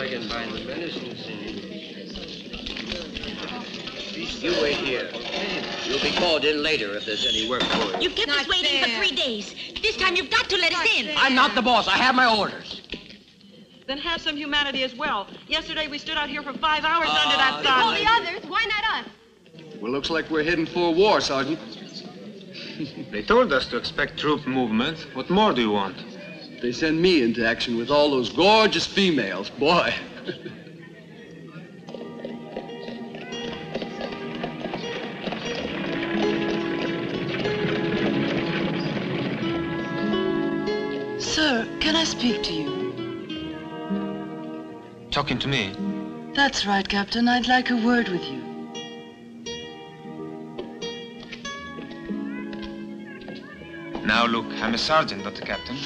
I can find the medicine, senor. You wait here. You'll be called in later if there's any work for you. You've kept us waiting for 3 days. This time you've got to let us in. I'm not the boss. I have my orders. Then have some humanity as well. Yesterday we stood out here for 5 hours under that sun. All the others. Why not us? Well, looks like we're heading for a war, Sergeant. They told us to expect troop movement. What more do you want? They send me into action with all those gorgeous females. Boy. Sir, can I speak to you? Talking to me? That's right, Captain. I'd like a word with you. Now look, I'm a sergeant, not a captain.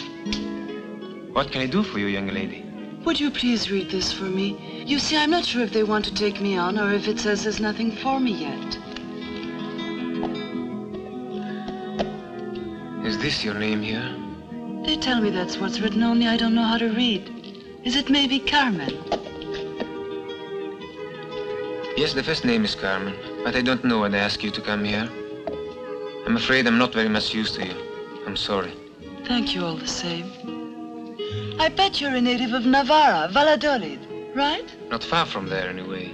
What can I do for you, young lady? Would you please read this for me? You see, I'm not sure if they want to take me on or if it says there's nothing for me yet. Is this your name here? They tell me that's what's written, only I don't know how to read. Is it maybe Carmen? Yes, the first name is Carmen, but I don't know why they ask you to come here. I'm afraid I'm not very much used to you. I'm sorry. Thank you all the same. I bet you're a native of Navarra, Valladolid, right? Not far from there, anyway.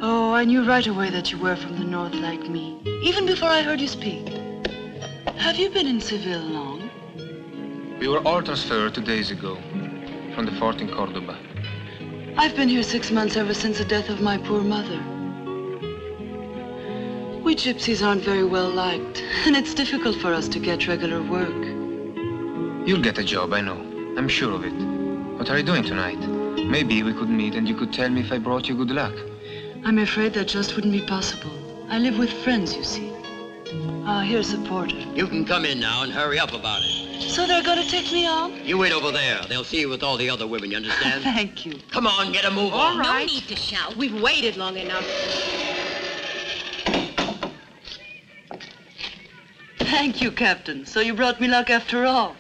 Oh, I knew right away that you were from the north like me, even before I heard you speak. Have you been in Seville long? We were all transferred 2 days ago from the fort in Cordoba. I've been here 6 months ever since the death of my poor mother. We gypsies aren't very well liked, and it's difficult for us to get regular work. You'll get a job, I know. I'm sure of it. What are you doing tonight? Maybe we could meet and you could tell me if I brought you good luck. I'm afraid that just wouldn't be possible. I live with friends, you see. Here's the porter. You can come in now and hurry up about it. So they're going to take me on? You wait over there. They'll see you with all the other women, you understand? Thank you. Come on, get a move on. All right. No need to shout. We've waited long enough. Thank you, Captain. So you brought me luck after all.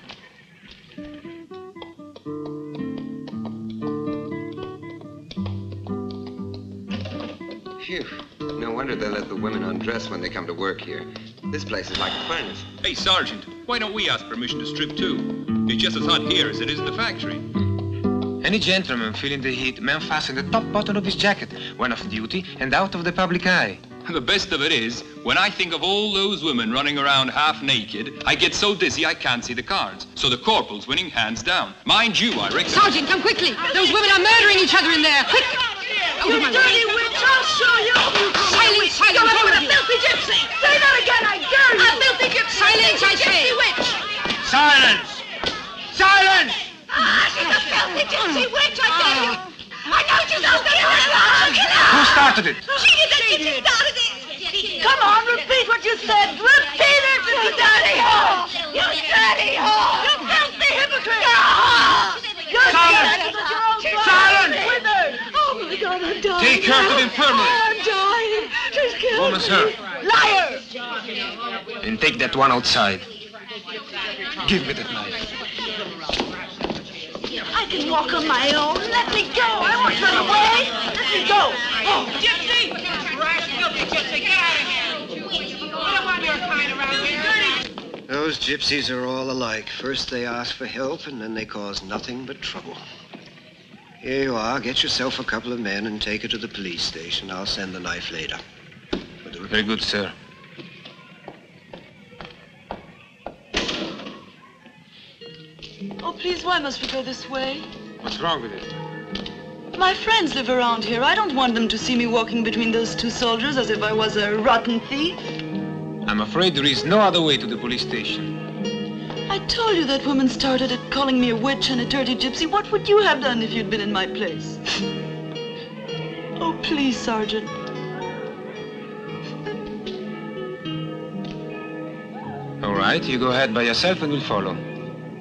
Phew. No wonder they let the women undress when they come to work here. This place is like a furnace. Hey, Sergeant, why don't we ask permission to strip too? It's just as hot here as it is in the factory. Any gentleman feeling the heat may unfasten the top button of his jacket when off duty and out of the public eye. The best of it is, when I think of all those women running around half naked, I get so dizzy I can't see the cards. So the corporal's winning hands down. Mind you, I reckon. Sergeant, come quickly. Those women are murdering each other in there. Quick! You dirty witch! I'll show you! Silence! Silence! You're living with a filthy gypsy! Say that again, I dare you! A filthy gypsy! Silence, I say! Gypsy witch! Silence! Silence! She's a filthy gypsy witch, I tell you! I know she's out there! Who started it? She did that! She started it! Come on, repeat what you said! Repeat it, you dirty whore! You dirty whore! You filthy hypocrite! Silence! Silence! Oh my God, I'm dying! Take her to the infirmary! I'm dying! She's killed Woman's me! hurt. Liar! And take that one outside. Give me that knife. I can walk on my own. Let me go. I won't run away. Let me go. Oh, gypsy! Rash, filthy gypsy, get out of here! We don't want your kind around here. Those gypsies are all alike. First they ask for help, and then they cause nothing but trouble. Here you are. Get yourself a couple of men and take her to the police station. I'll send the knife later. Very good, sir. Oh, please, why must we go this way? What's wrong with it? My friends live around here. I don't want them to see me walking between those two soldiers as if I was a rotten thief. I'm afraid there is no other way to the police station. I told you that woman started at calling me a witch and a dirty gypsy. What would you have done if you'd been in my place? Oh, please, Sergeant. All right, you go ahead by yourself and we'll follow.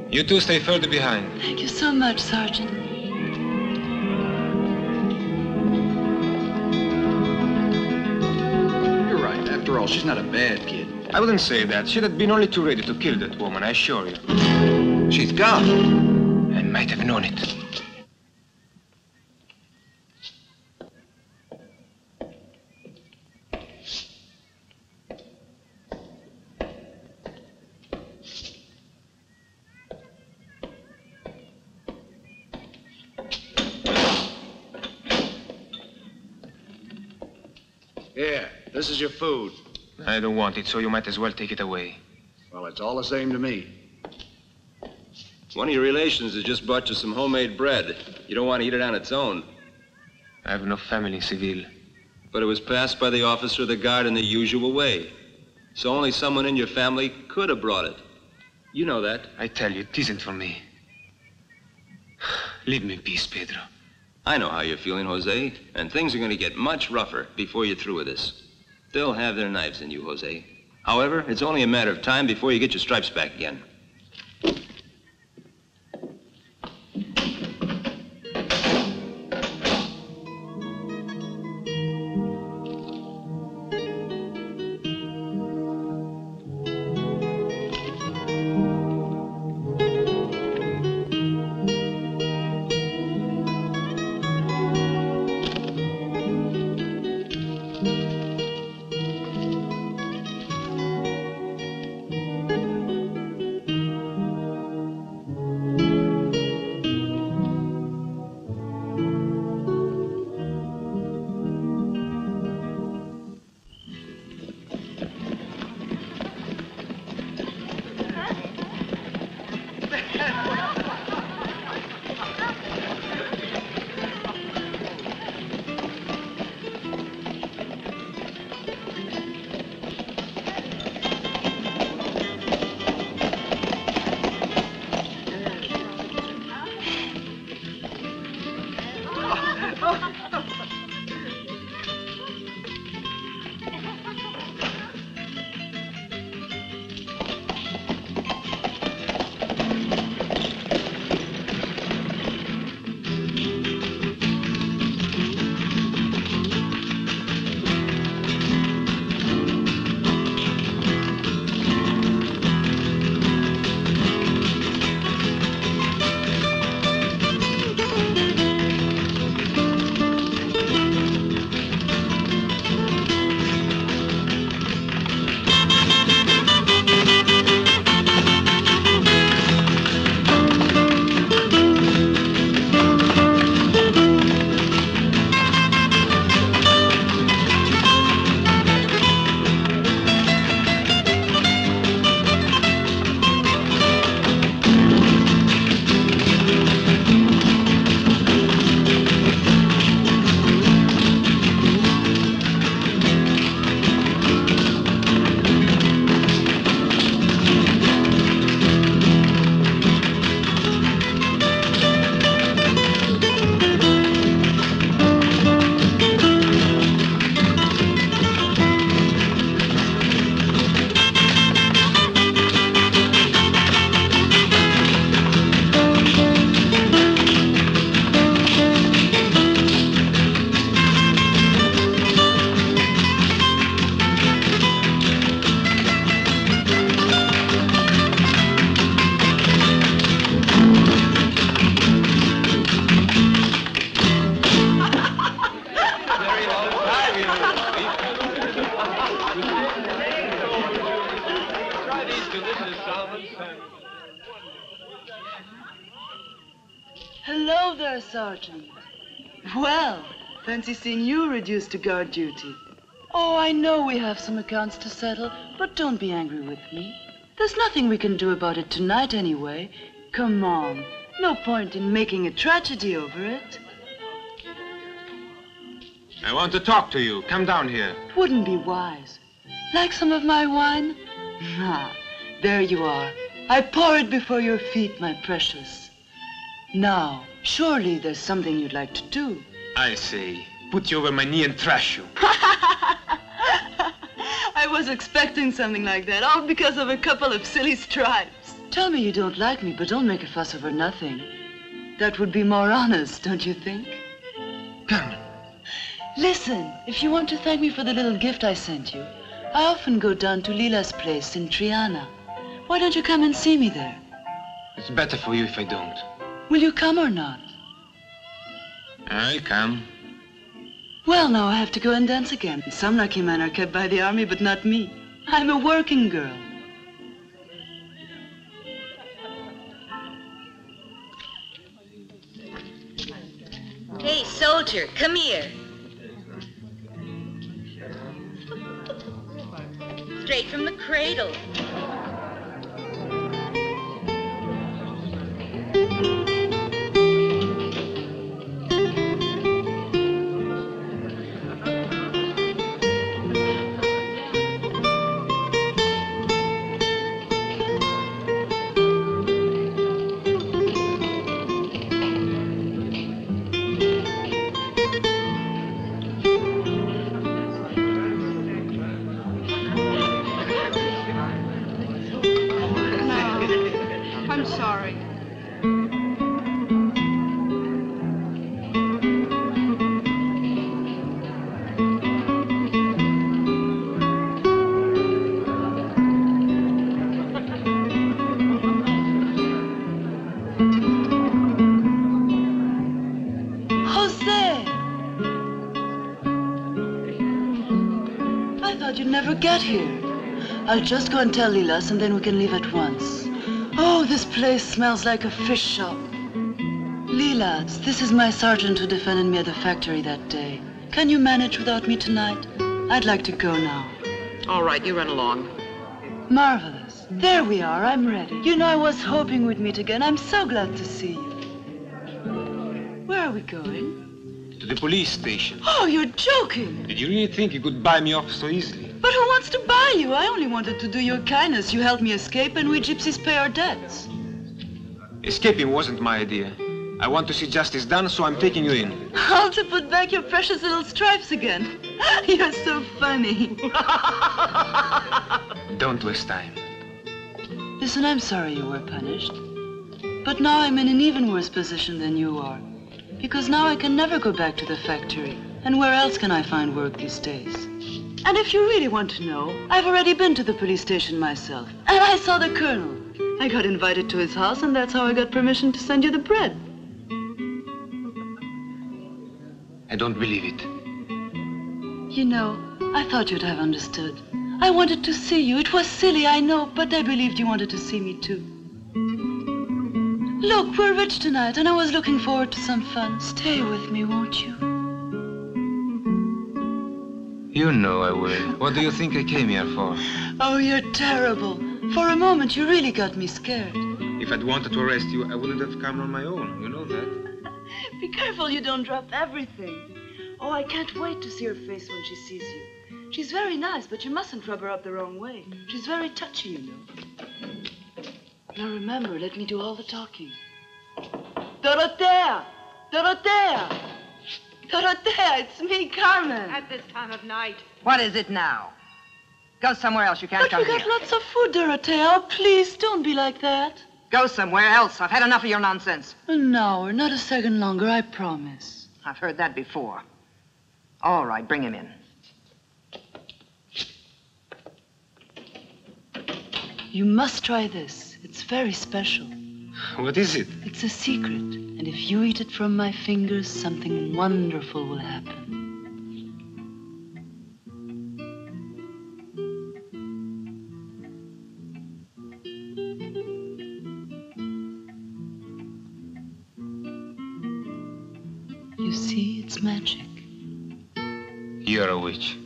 You two stay further behind. Thank you so much, Sergeant. You're right. After all, she's not a bad kid. I wouldn't say that. She'd have been only too ready to kill that woman, I assure you. She's gone. I might have known it. Here, this is your food. I don't want it, so you might as well take it away. Well, it's all the same to me. One of your relations has just bought you some homemade bread. You don't want to eat it on its own. I have no family, Civil. But it was passed by the officer of the guard in the usual way. So only someone in your family could have brought it. You know that. I tell you, it isn't for me. Leave me in peace, Pedro. I know how you're feeling, Jose, and things are going to get much rougher before you're through with this. They'll have their knives in you, Jose. However, it's only a matter of time before you get your stripes back again. Hello there, Sergeant. Well, fancy seeing you reduced to guard duty. Oh, I know we have some accounts to settle, but don't be angry with me. There's nothing we can do about it tonight anyway. Come on. No point in making a tragedy over it. I want to talk to you. Come down here. It wouldn't be wise. Like some of my wine? Ah, there you are. I pour it before your feet, my precious. Now, surely there's something you'd like to do. I say, put you over my knee and thrash you. I was expecting something like that, all because of a couple of silly stripes. Tell me you don't like me, but don't make a fuss over nothing. That would be more honest, don't you think? Carmen. Listen, if you want to thank me for the little gift I sent you, I often go down to Lila's place in Triana. Why don't you come and see me there? It's better for you if I don't. Will you come or not? I'll come. Well, now I have to go and dance again. Some lucky men are kept by the army, but not me. I'm a working girl. Hey, soldier, come here. straight from the cradle. I'm sorry. Jose! I thought you'd never get here. I'll just go and tell Lilas and then we can leave at once. Oh, this place smells like a fish shop. Lilas, this is my sergeant who defended me at the factory that day. Can you manage without me tonight? I'd like to go now. All right, you run along. Marvelous. There we are, I'm ready. You know, I was hoping we'd meet again. I'm so glad to see you. Where are we going? To the police station. Oh, you're joking. Did you really think you could buy me off so easily? But who wants to buy you? I only wanted to do you a kindness. You helped me escape and we gypsies pay our debts. Escaping wasn't my idea. I want to see justice done, so I'm taking you in. All to put back your precious little stripes again. You're so funny. Don't waste time. Listen, I'm sorry you were punished. But now I'm in an even worse position than you are. Because now I can never go back to the factory. And where else can I find work these days? And if you really want to know, I've already been to the police station myself. And I saw the colonel. I got invited to his house, and that's how I got permission to send you the bread. I don't believe it. You know, I thought you'd have understood. I wanted to see you. It was silly, I know, but I believed you wanted to see me too. Look, we're rich tonight, and I was looking forward to some fun. Stay with me, won't you? You know I will. What do you think I came here for? Oh, you're terrible. For a moment, you really got me scared. If I'd wanted to arrest you, I wouldn't have come on my own. You know that. Be careful you don't drop everything. Oh, I can't wait to see her face when she sees you. She's very nice, but you mustn't rub her up the wrong way. She's very touchy, you know. Now remember, let me do all the talking. Dorotea! Dorotea! Dorotea, it's me, Carmen. At this time of night. What is it now? Go somewhere else. You can't come But we here. got lots of food, Dorotea. Oh, please, don't be like that. Go somewhere else. I've had enough of your nonsense. An hour, not a second longer, I promise. I've heard that before. All right, bring him in. You must try this. It's very special. What is it? It's a secret. And if you eat it from my fingers, something wonderful will happen. You see, it's magic. You're a witch.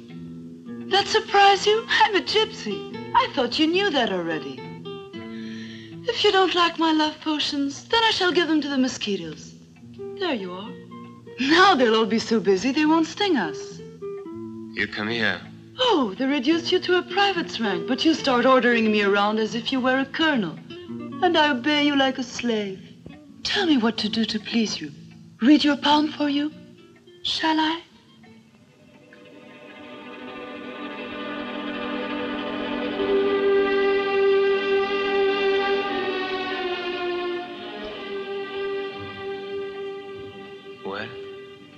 That surprise you? I'm a gypsy. I thought you knew that already. If you don't like my love potions, then I shall give them to the mosquitoes. There you are. Now they'll all be so busy they won't sting us. You come here. Oh, they reduced you to a private's rank, but you start ordering me around as if you were a colonel. And I obey you like a slave. Tell me what to do to please you. Read your palm for you? Shall I? Well,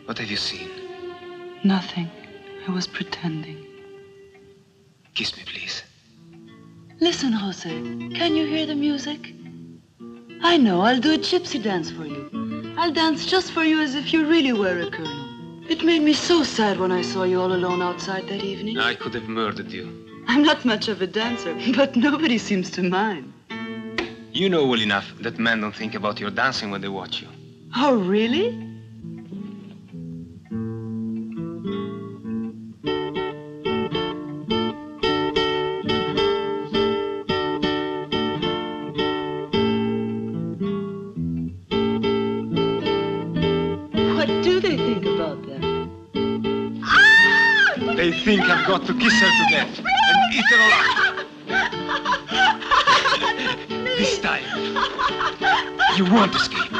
what have you seen? Nothing. I was pretending. Kiss me, please. Listen, Jose, can you hear the music? I know, I'll do a gypsy dance for you. I'll dance just for you as if you really were a colonel. It made me so sad when I saw you all alone outside that evening. I could have murdered you. I'm not much of a dancer, but nobody seems to mind. You know well enough that men don't think about your dancing when they watch you. Oh, really? What do they think about that? They think I've got to kiss her to death and eat her alive. This time, you won't escape.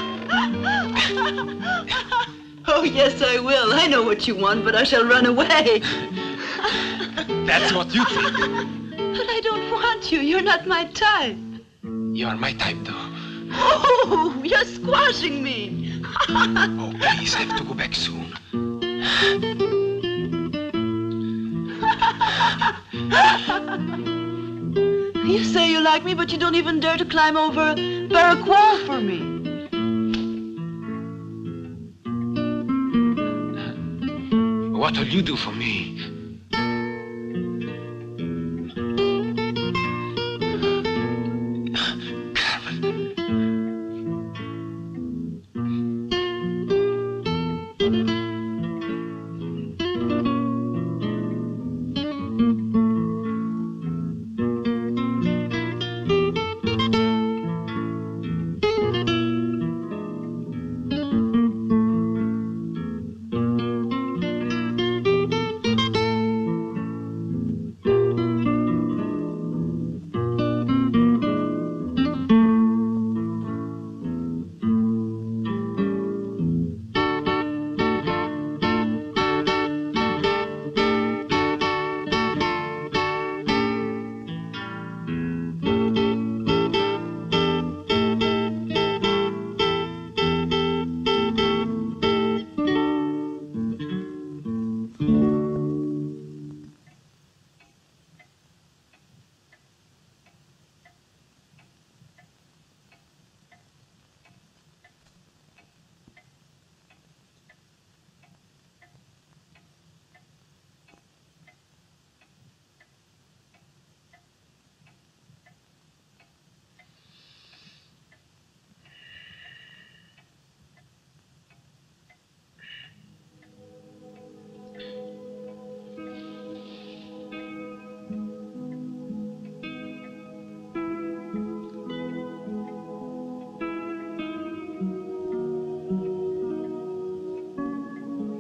Oh, yes, I will. I know what you want, but I shall run away. That's what you think. But I don't want you. You're not my type. You're my type, though. Oh, you're squashing me. Oh, please, I have to go back soon. You say you like me, but you don't even dare to climb over a barrack wall for me. What'll you do for me?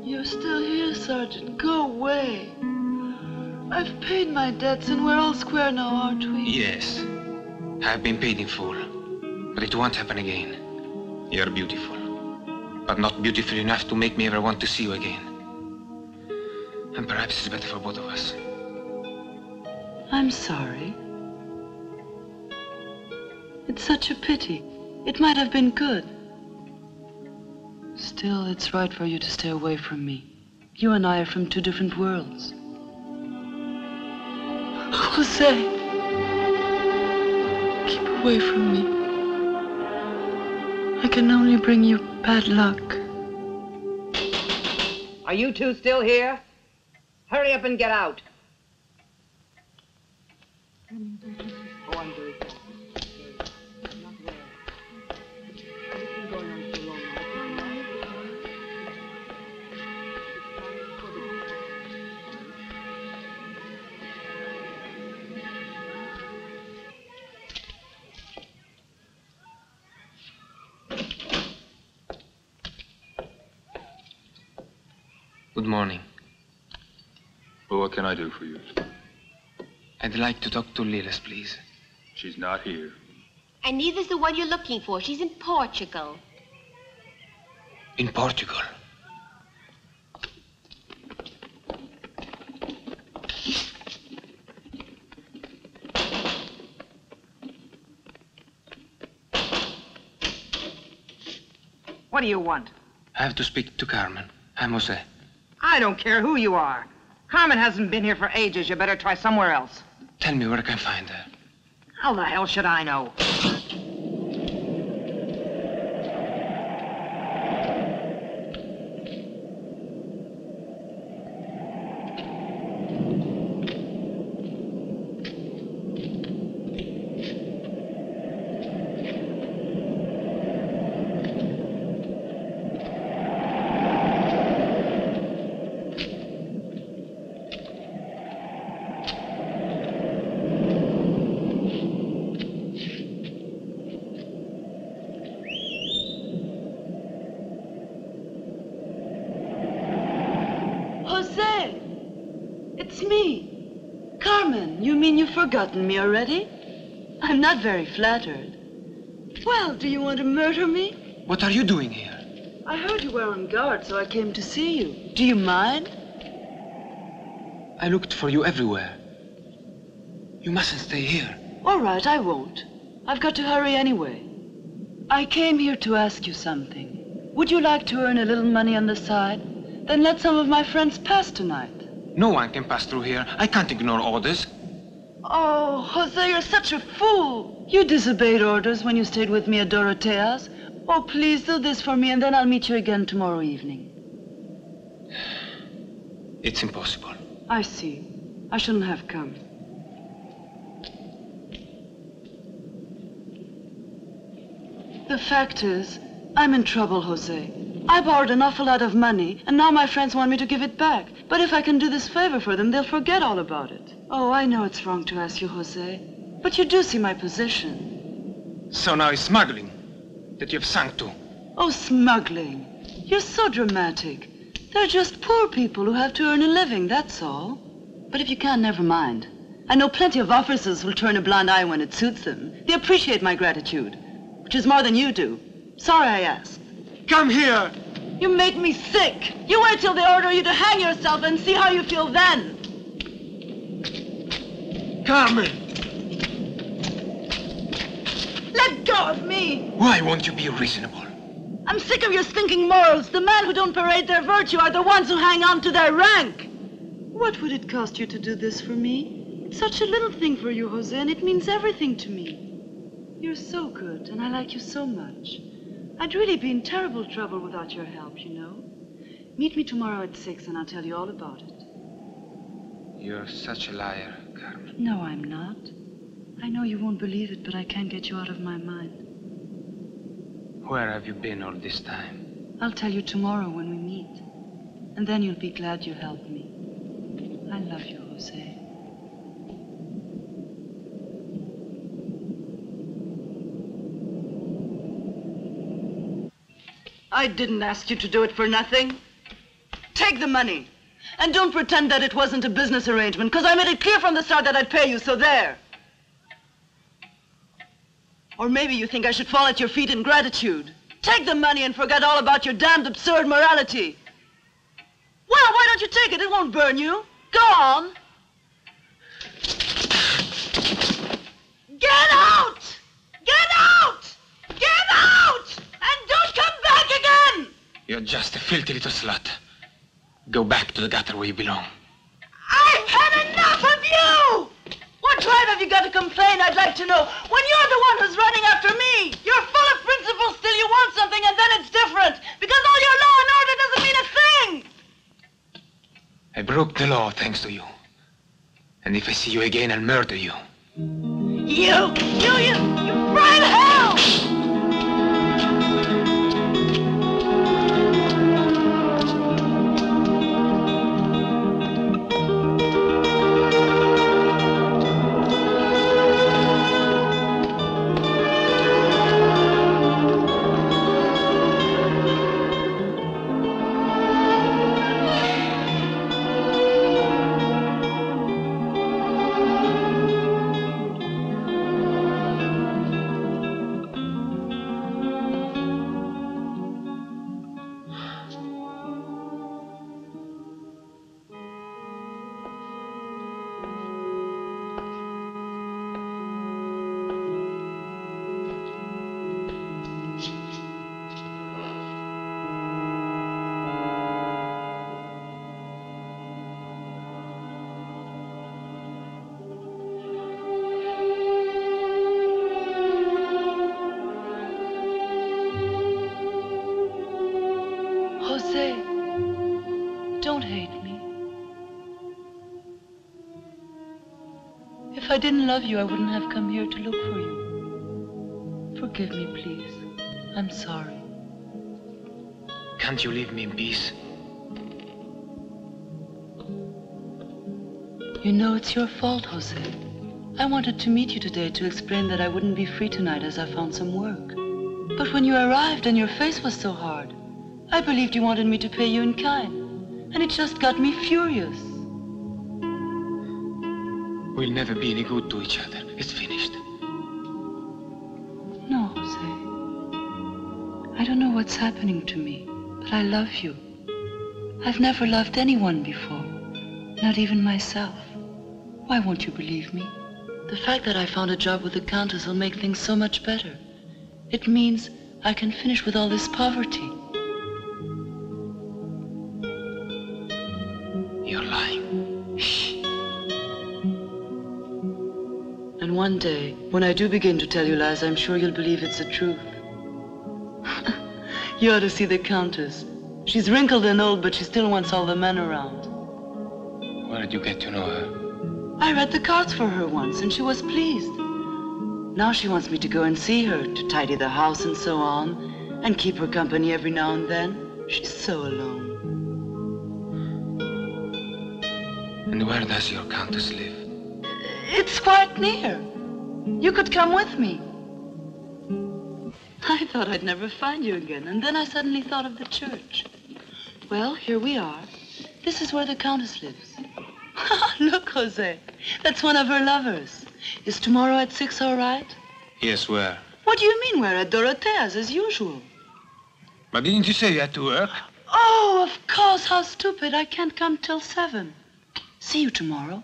You're still here, Sergeant. Go away. I've paid my debts and we're all square now, aren't we? Yes. I've been paid in full. But it won't happen again. You're beautiful. But not beautiful enough to make me ever want to see you again. And perhaps it's better for both of us. I'm sorry. It's such a pity. It might have been good. Still, it's right for you to stay away from me. You and I are from two different worlds. Jose, keep away from me. I can only bring you bad luck. Are you two still here? Hurry up and get out. Oh, I'm very sorry. Not well. It's been going on so long now. Good morning. Well, what can I do for you? I'd like to talk to Lilis, please. She's not here. And neither's the one you're looking for. She's in Portugal. In Portugal? What do you want? I have to speak to Carmen. I'm Jose. I don't care who you are. Carmen hasn't been here for ages. You better try somewhere else. Tell me where I can find her. How the hell should I know? me. Carmen, you mean you've forgotten me already? I'm not very flattered. Well, do you want to murder me? What are you doing here? I heard you were on guard, so I came to see you. Do you mind? I looked for you everywhere. You mustn't stay here. All right, I won't. I've got to hurry anyway. I came here to ask you something. Would you like to earn a little money on the side? Then let some of my friends pass tonight. No one can pass through here. I can't ignore orders. Oh, Jose, you're such a fool. You disobeyed orders when you stayed with me at Dorotea's. Oh, please do this for me, and then I'll meet you again tomorrow evening. It's impossible. I see. I shouldn't have come. The fact is, I'm in trouble, Jose. I borrowed an awful lot of money, and now my friends want me to give it back. But if I can do this favor for them, they'll forget all about it. Oh, I know it's wrong to ask you, Jose, but you do see my position. So now it's smuggling that you've sunk to. Oh, smuggling. You're so dramatic. They're just poor people who have to earn a living, that's all. But if you can't, never mind. I know plenty of officers who'll turn a blind eye when it suits them. They appreciate my gratitude, which is more than you do. Sorry I asked. Come here! You make me sick. You wait till they order you to hang yourself and see how you feel then. Carmen! Let go of me! Why won't you be reasonable? I'm sick of your stinking morals. The men who don't parade their virtue are the ones who hang on to their rank. What would it cost you to do this for me? It's such a little thing for you, Jose, and it means everything to me. You're so good, and I like you so much. I'd really be in terrible trouble without your help, you know. Meet me tomorrow at 6, and I'll tell you all about it. You're such a liar, Carmen. No, I'm not. I know you won't believe it, but I can't get you out of my mind. Where have you been all this time? I'll tell you tomorrow when we meet. And then you'll be glad you helped me. I love you, Jose. I didn't ask you to do it for nothing. Take the money. And don't pretend that it wasn't a business arrangement, because I made it clear from the start that I'd pay you, so there. Or maybe you think I should fall at your feet in gratitude. Take the money and forget all about your damned absurd morality. Well, why don't you take it? It won't burn you. Go on. Get out! Get out! Get out! And don't come back again! You're just a filthy little slut. Go back to the gutter where you belong. I've had enough of you! What drive have you got to complain, I'd like to know, when you're the one who's running after me? You're full of principles till you want something and then it's different. Because all your law and order doesn't mean a thing. I broke the law thanks to you. And if I see you again, I'll murder you. You bright hell! Don't hate me. If I didn't love you, I wouldn't have come here to look for you. Forgive me, please. I'm sorry. Can't you leave me in peace? You know it's your fault, Jose. I wanted to meet you today to explain that I wouldn't be free tonight as I found some work. But when you arrived and your face was so hard, I believed you wanted me to pay you in kind. And it just got me furious. will never be any good to each other. It's finished. No, Jose. I don't know what's happening to me, but I love you. I've never loved anyone before, not even myself. Why won't you believe me? The fact that I found a job with the Countess will make things so much better. It means I can finish with all this poverty. You're lying. And one day, when I do begin to tell you lies, I'm sure you'll believe it's the truth. You ought to see the Countess. She's wrinkled and old, but she still wants all the men around. Where did you get to know her? I read the cards for her once, and she was pleased. Now she wants me to go and see her, to tidy the house and so on, and keep her company every now and then. She's so alone. And where does your Countess live? It's quite near. You could come with me. I thought I'd never find you again, and then I suddenly thought of the church. Well, here we are. This is where the Countess lives. Look, Jose, that's one of her lovers. Is tomorrow at 6 all right? Yes, where? What do you mean we're at Dorothea's, as usual? But didn't you say you had to work? Oh, of course, how stupid. I can't come till 7. See you tomorrow.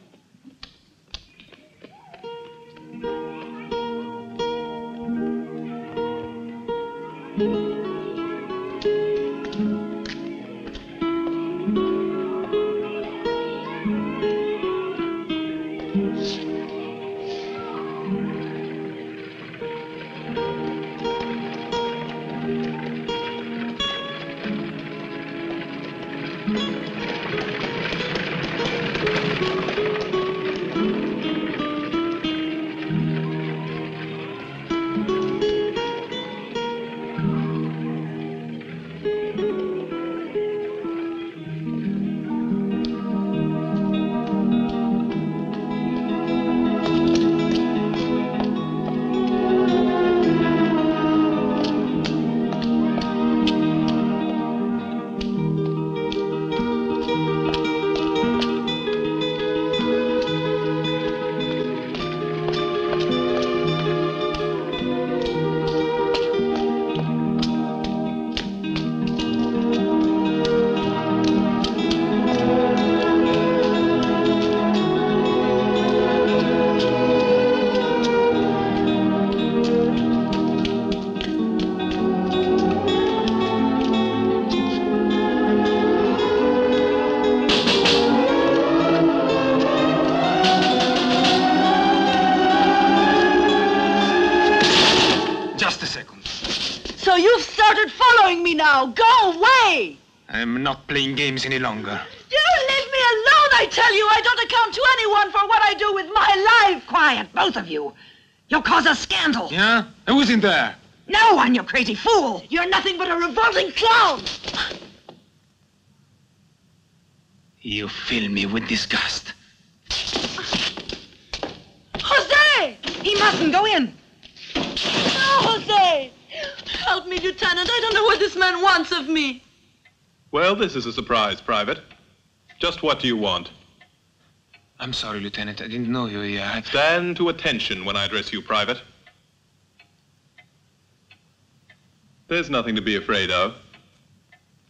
So you've started following me now. Go away! I'm not playing games any longer. You leave me alone, I tell you. I don't account to anyone for what I do with my life. Quiet, both of you. You'll cause a scandal. Yeah? Who's in there? No one, you crazy fool. You're nothing but a revolting clown. You fill me with disgust. Jose! He mustn't go in. No, Jose! Help me, Lieutenant. I don't know what this man wants of me. Well, this is a surprise, Private. Just what do you want? I'm sorry, Lieutenant. I didn't know you were here. Stand to attention when I address you, Private. There's nothing to be afraid of.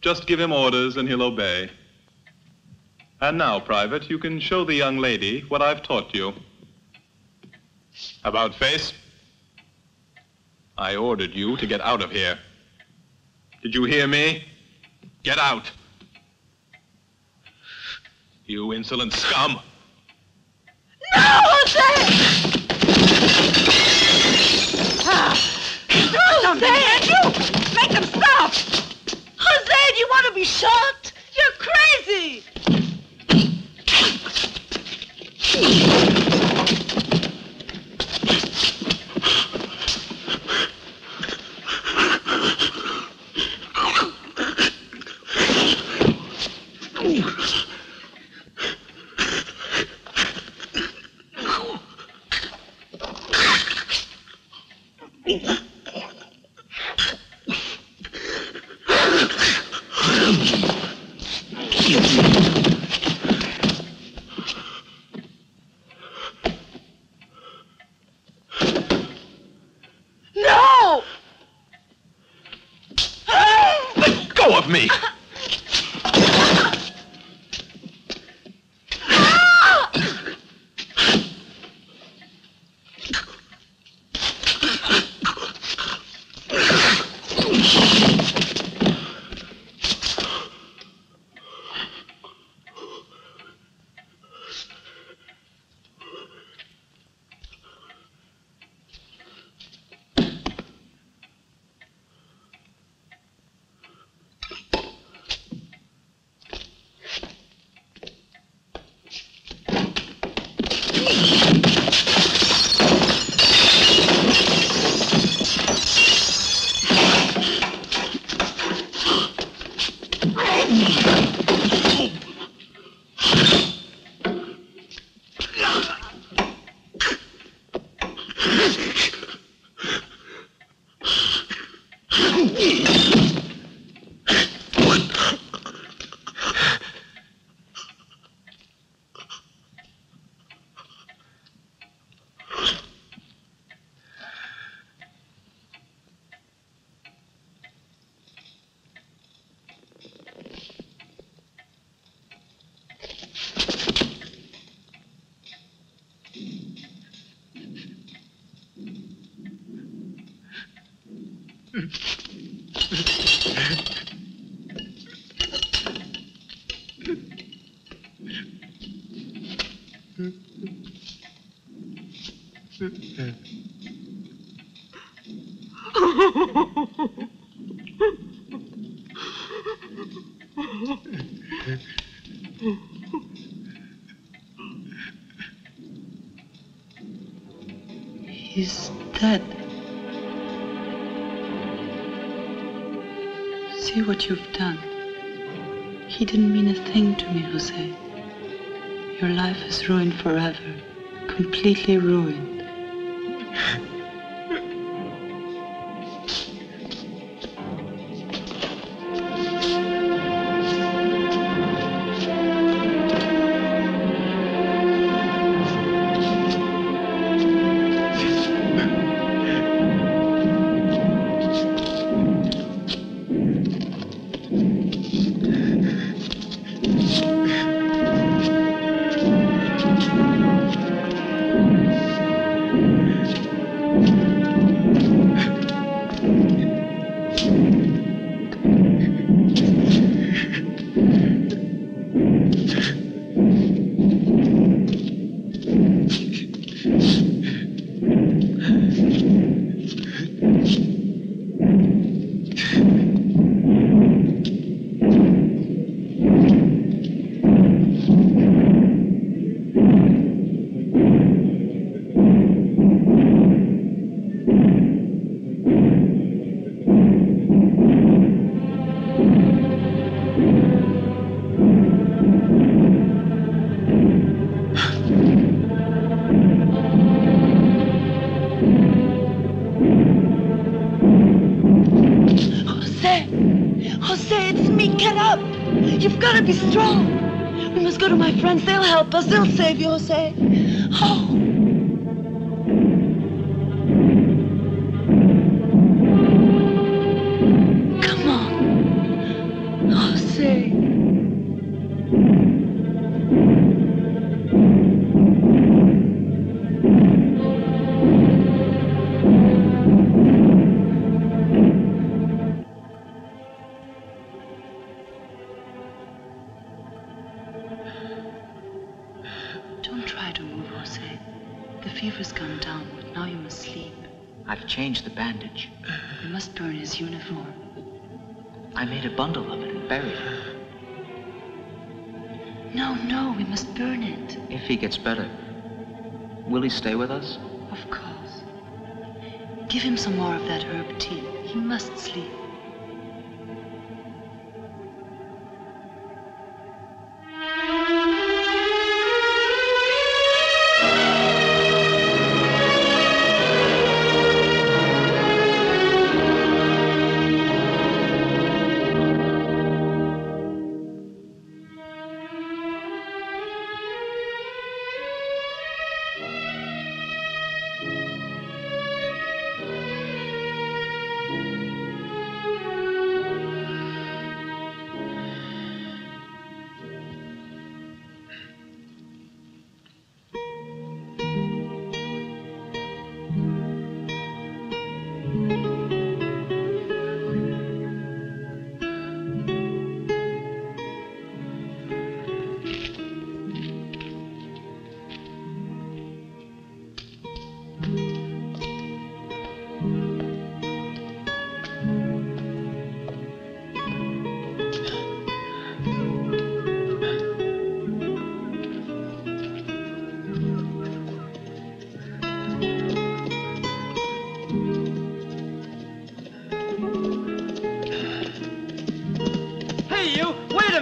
Just give him orders and he'll obey. And now, Private, you can show the young lady what I've taught you. About face. I ordered you to get out of here. Did you hear me? Get out. You insolent scum. No, Jose! Jose, you! Make them stop! Jose, do you want to be shot? You're crazy! He's dead. See what you've done. He didn't mean a thing to me, Jose. Your life is ruined forever. Completely ruined. Be strong. We must go to my friends. They'll help us. They'll save you, Jose. Oh. Come on, Jose. I've changed the bandage. We must burn his uniform. I made a bundle of it and buried it. No, we must burn it. If he gets better, will he stay with us? Of course. Give him some more of that herb tea. He must sleep.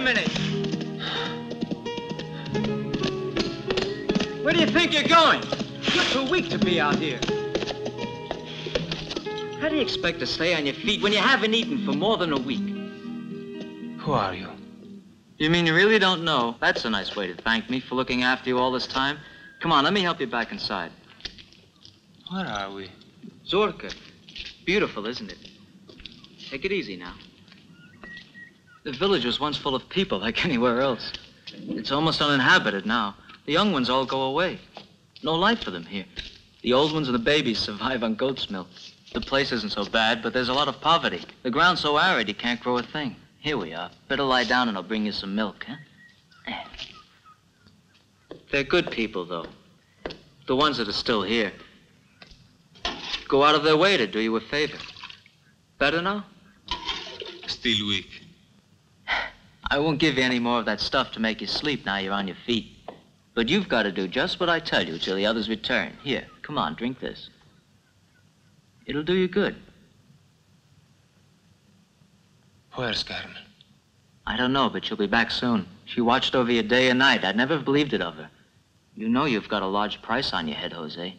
minute. Where do you think you're going? You're too weak to be out here. How do you expect to stay on your feet when you haven't eaten for more than a week? Who are you? You mean you really don't know? That's a nice way to thank me for looking after you all this time. Come on, let me help you back inside. Where are we? Zorka. Beautiful, isn't it? Take it easy now. The village was once full of people like anywhere else. It's almost uninhabited now. The young ones all go away. No life for them here. The old ones and the babies survive on goat's milk. The place isn't so bad, but there's a lot of poverty. The ground's so arid you can't grow a thing. Here we are. Better lie down and I'll bring you some milk, huh? They're good people, though. The ones that are still here. Go out of their way to do you a favor. Better now? Still weak. I won't give you any more of that stuff to make you sleep now you're on your feet. But you've got to do just what I tell you till the others return. Here, come on, drink this. It'll do you good. Where's Carmen? I don't know, but she'll be back soon. She watched over you day and night. I'd never have believed it of her. You know you've got a large price on your head, Jose.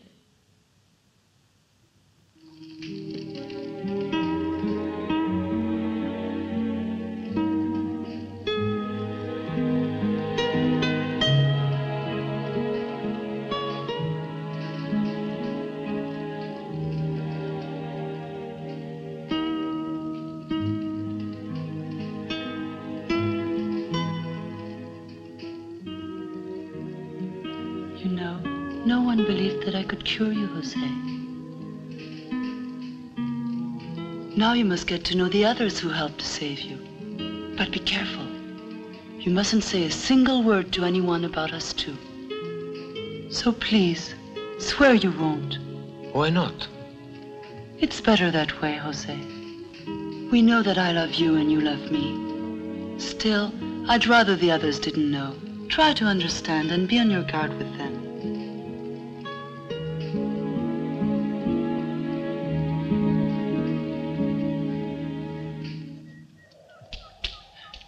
No one believed that I could cure you, Jose. Now you must get to know the others who helped to save you. But be careful. You mustn't say a single word to anyone about us two. So please, swear you won't. Why not? It's better that way, Jose. We know that I love you and you love me. Still, I'd rather the others didn't know. Try to understand and be on your guard with them.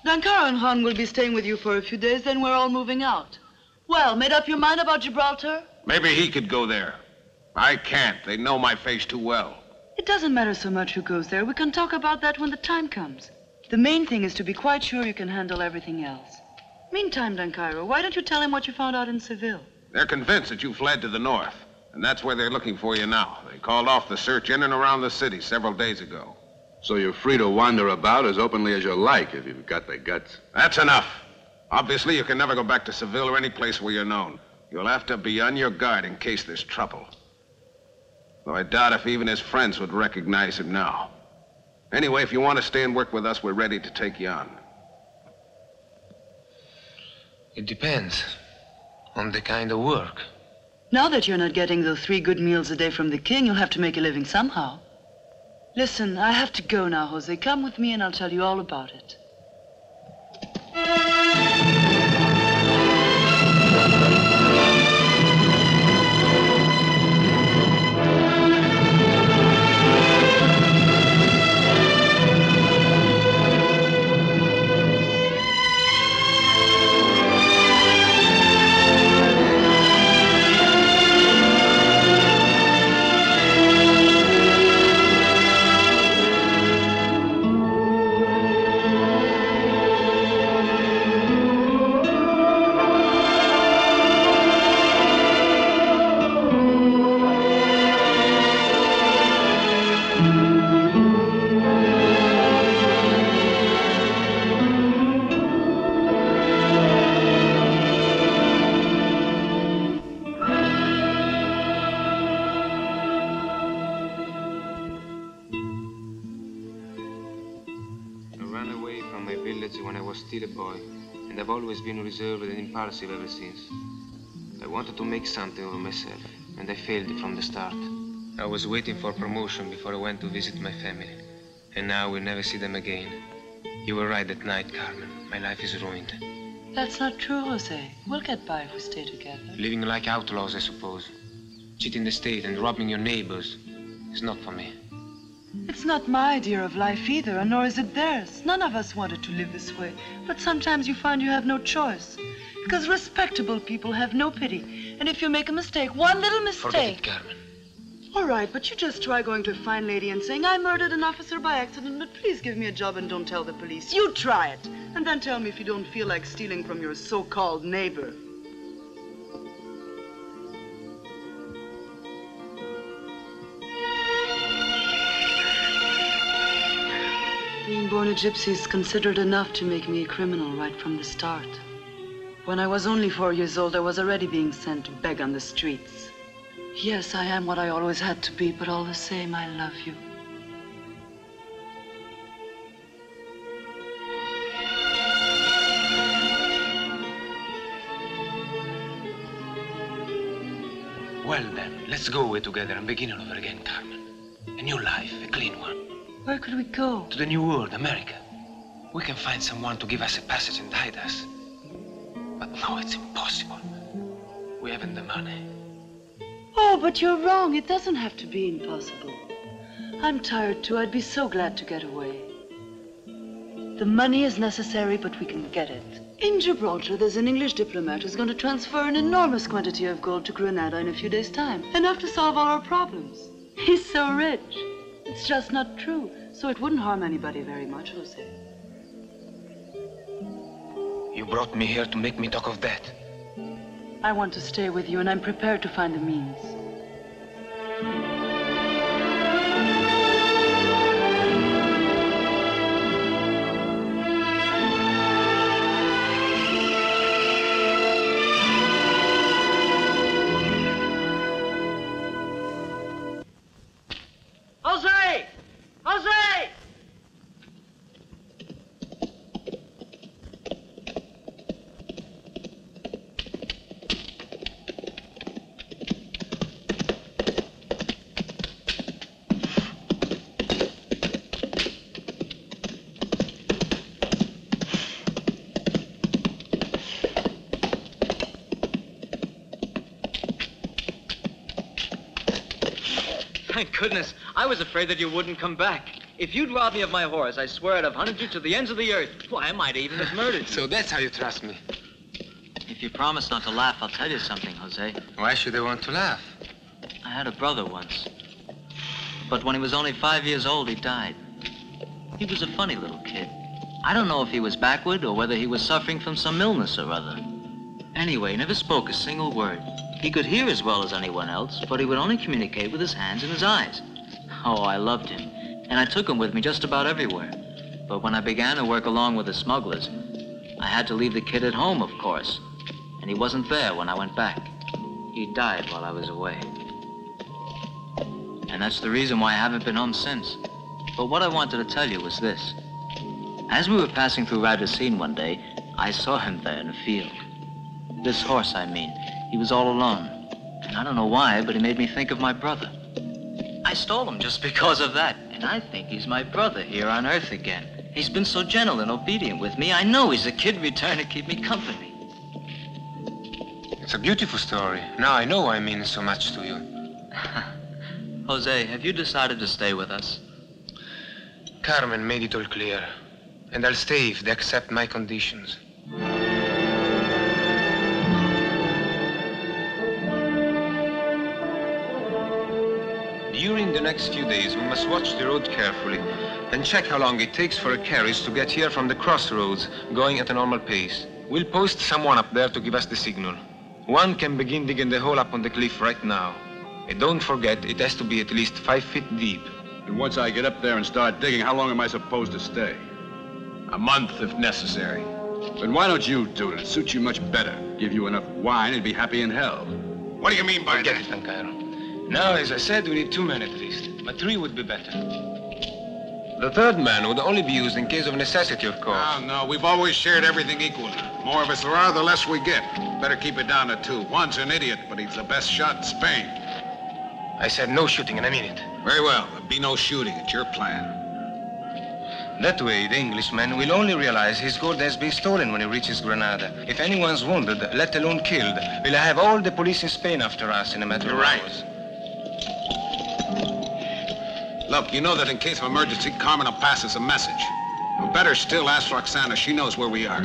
Dankara and Han will be staying with you for a few days, then we're all moving out. Well, made up your mind about Gibraltar? Maybe he could go there. I can't. They know my face too well. It doesn't matter so much who goes there. We can talk about that when the time comes. The main thing is to be quite sure you can handle everything else. Meantime, Dankara, why don't you tell him what you found out in Seville? They're convinced that you fled to the north, and that's where they're looking for you now. They called off the search in and around the city several days ago. So you're free to wander about as openly as you like if you've got the guts. That's enough. Obviously, you can never go back to Seville or any place where you're known. You'll have to be on your guard in case there's trouble. Though I doubt if even his friends would recognize him now. Anyway, if you want to stay and work with us, we're ready to take you on. It depends on the kind of work. Now that you're not getting those 3 good meals a day from the king, you'll have to make a living somehow. Listen, I have to go now, Jose. Come with me and I'll tell you all about it. Still a boy, and I've always been reserved and impulsive ever since. I wanted to make something of myself, and I failed from the start. I was waiting for promotion before I went to visit my family, and now we'll never see them again. You were right that night, Carmen. My life is ruined. That's not true, Jose. We'll get by if we stay together. Living like outlaws, I suppose. Cheating the state and robbing your neighbors is not for me. It's not my idea of life either, and nor is it theirs. None of us wanted to live this way. But sometimes you find you have no choice. Because respectable people have no pity. And if you make a mistake, one little mistake... Forget it, Carmen. All right, but you just try going to a fine lady and saying, I murdered an officer by accident, but please give me a job and don't tell the police. You try it. And then tell me if you don't feel like stealing from your so-called neighbor. Being born a gypsy is considered enough to make me a criminal right from the start. When I was only 4 years old, I was already being sent to beg on the streets. Yes, I am what I always had to be, but all the same, I love you. Well then, let's go away together and begin all over again, Carmen. A new life, a clean one. Where could we go? To the new world, America. We can find someone to give us a passage and hide us. But no, it's impossible. We haven't the money. Oh, but you're wrong. It doesn't have to be impossible. I'm tired too. I'd be so glad to get away. The money is necessary, but we can get it. In Gibraltar, there's an English diplomat who's going to transfer an enormous quantity of gold to Grenada in a few days' time. Enough to solve all our problems. He's so rich. It's just not true, so it wouldn't harm anybody very much, Jose. You brought me here to make me talk of that. I want to stay with you, and I'm prepared to find a means. Jose! Jose! Thank goodness. I was afraid that you wouldn't come back. If you'd robbed me of my horse, I swear I'd have hunted you to the ends of the earth. Why, I might even have murdered you. So that's how you trust me. If you promise not to laugh, I'll tell you something, Jose. Why should I want to laugh? I had a brother once. But when he was only 5 years old, he died. He was a funny little kid. I don't know if he was backward or whether he was suffering from some illness or other. Anyway, he never spoke a single word. He could hear as well as anyone else, but he would only communicate with his hands and his eyes. Oh, I loved him, and I took him with me just about everywhere. But when I began to work along with the smugglers, I had to leave the kid at home, of course, and he wasn't there when I went back. He died while I was away. And that's the reason why I haven't been home since. But what I wanted to tell you was this. As we were passing through Racine one day, I saw him there in a field. This horse, I mean. He was all alone. And I don't know why, but he made me think of my brother. I stole him just because of that. And I think he's my brother here on Earth again. He's been so gentle and obedient with me. I know he's a kid returned to keep me company. It's a beautiful story. Now I know why it means so much to you. Jose, have you decided to stay with us? Carmen made it all clear. And I'll stay if they accept my conditions. During the next few days, we must watch the road carefully and check how long it takes for a carriage to get here from the crossroads, going at a normal pace. We'll post someone up there to give us the signal. One can begin digging the hole up on the cliff right now. And don't forget, it has to be at least 5 feet deep. And once I get up there and start digging, how long am I supposed to stay? A month, if necessary. Then why don't you do it? It suits you much better. Give you enough wine and be happy in hell. What do you mean by Forget that? it, Franco. Now, as I said, we need 2 men at least, but 3 would be better. The third man would only be used in case of necessity, of course. No, we've always shared everything equally. More of us there are, the less we get. Better keep it down to 2. One's an idiot, but he's the best shot in Spain. I said no shooting, and I mean it. Very well, there'll be no shooting. It's your plan. That way, the Englishman will only realize his gold has been stolen when he reaches Granada. If anyone's wounded, let alone killed, we'll have all the police in Spain after us in a matter of hours. Look, you know that in case of emergency, Carmen will pass us a message. Or better still, ask Roxana. She knows where we are.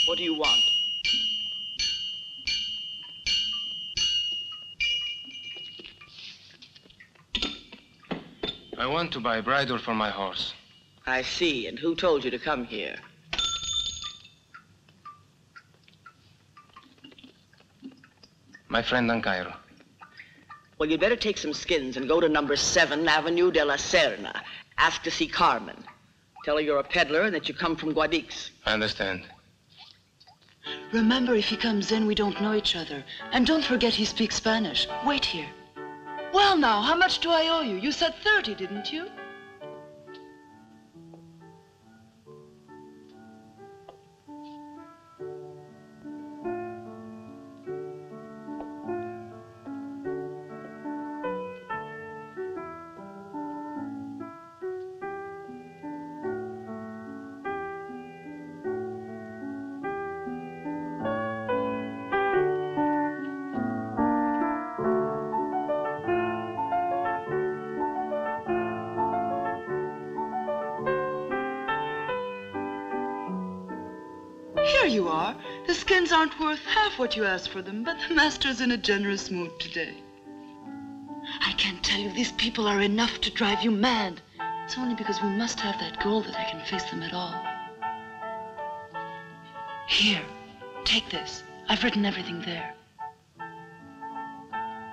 What do you want? I want to buy a bridle for my horse. I see. And who told you to come here? My friend on Cairo. Well, you'd better take some skins and go to number 7 Avenue de la Serna. Ask to see Carmen. Tell her you're a peddler and that you come from Guadix. I understand. Remember, if he comes in, we don't know each other. And don't forget he speaks Spanish. Wait here. Well, now, how much do I owe you? You said 30, didn't you? Here you are. The skins aren't worth half what you asked for them, but the master's in a generous mood today. I can't tell you, these people are enough to drive you mad. It's only because we must have that gold that I can face them at all. Here, take this. I've written everything there.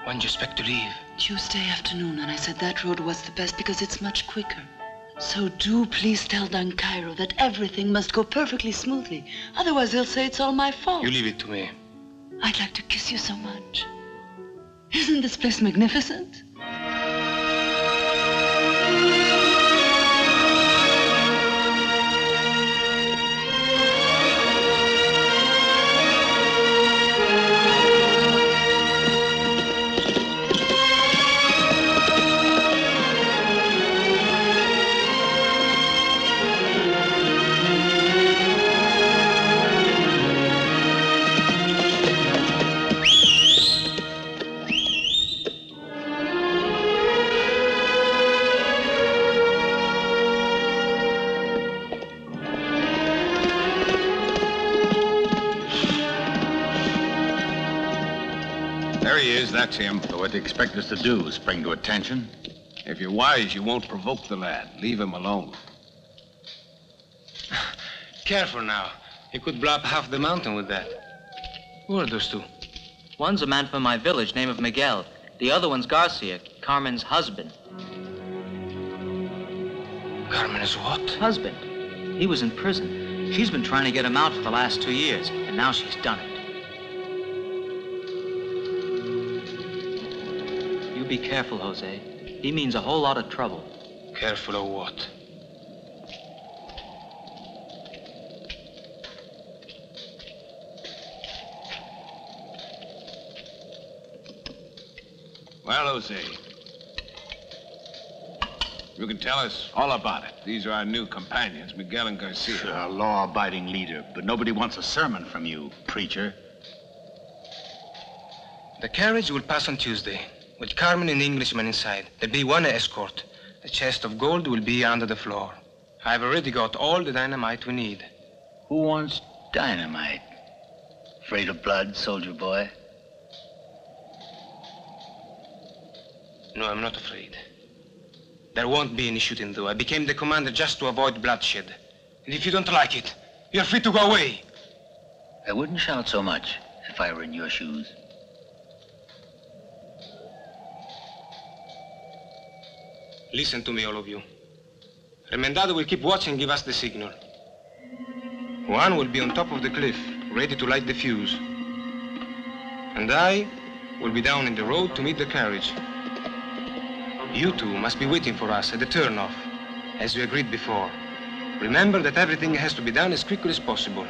When do you expect to leave? Tuesday afternoon, and I said that road was the best because it's much quicker. So do please tell Don Cairo that everything must go perfectly smoothly. Otherwise, he'll say it's all my fault. You leave it to me. I'd like to kiss you so much. Isn't this place magnificent? That's him. So what do you expect us to do? Spring to attention? If you're wise, you won't provoke the lad. Leave him alone. Careful now. He could blow up half the mountain with that. Who are those two? One's a man from my village, name of Miguel. The other one's Garcia, Carmen's husband. Carmen is what? Husband. He was in prison. She's been trying to get him out for the last 2 years, and now she's done it. You be careful, Jose. He means a whole lot of trouble. Careful of what? Well, Jose, you can tell us all about it. These are our new companions, Miguel and Garcia. Sure, a law-abiding leader, but nobody wants a sermon from you, preacher. The carriage will pass on Tuesday, with Carmen and the Englishman inside. There'll be one escort. The chest of gold will be under the floor. I've already got all the dynamite we need. Who wants dynamite? Afraid of blood, soldier boy? No, I'm not afraid. There won't be any shooting, though. I became the commander just to avoid bloodshed. And if you don't like it, you're free to go away. I wouldn't shout so much if I were in your shoes. Listen to me, all of you. Remendado will keep watch and give us the signal. Juan will be on top of the cliff, ready to light the fuse. And I will be down in the road to meet the carriage. You two must be waiting for us at the turnoff, as we agreed before. Remember that everything has to be done as quickly as possible.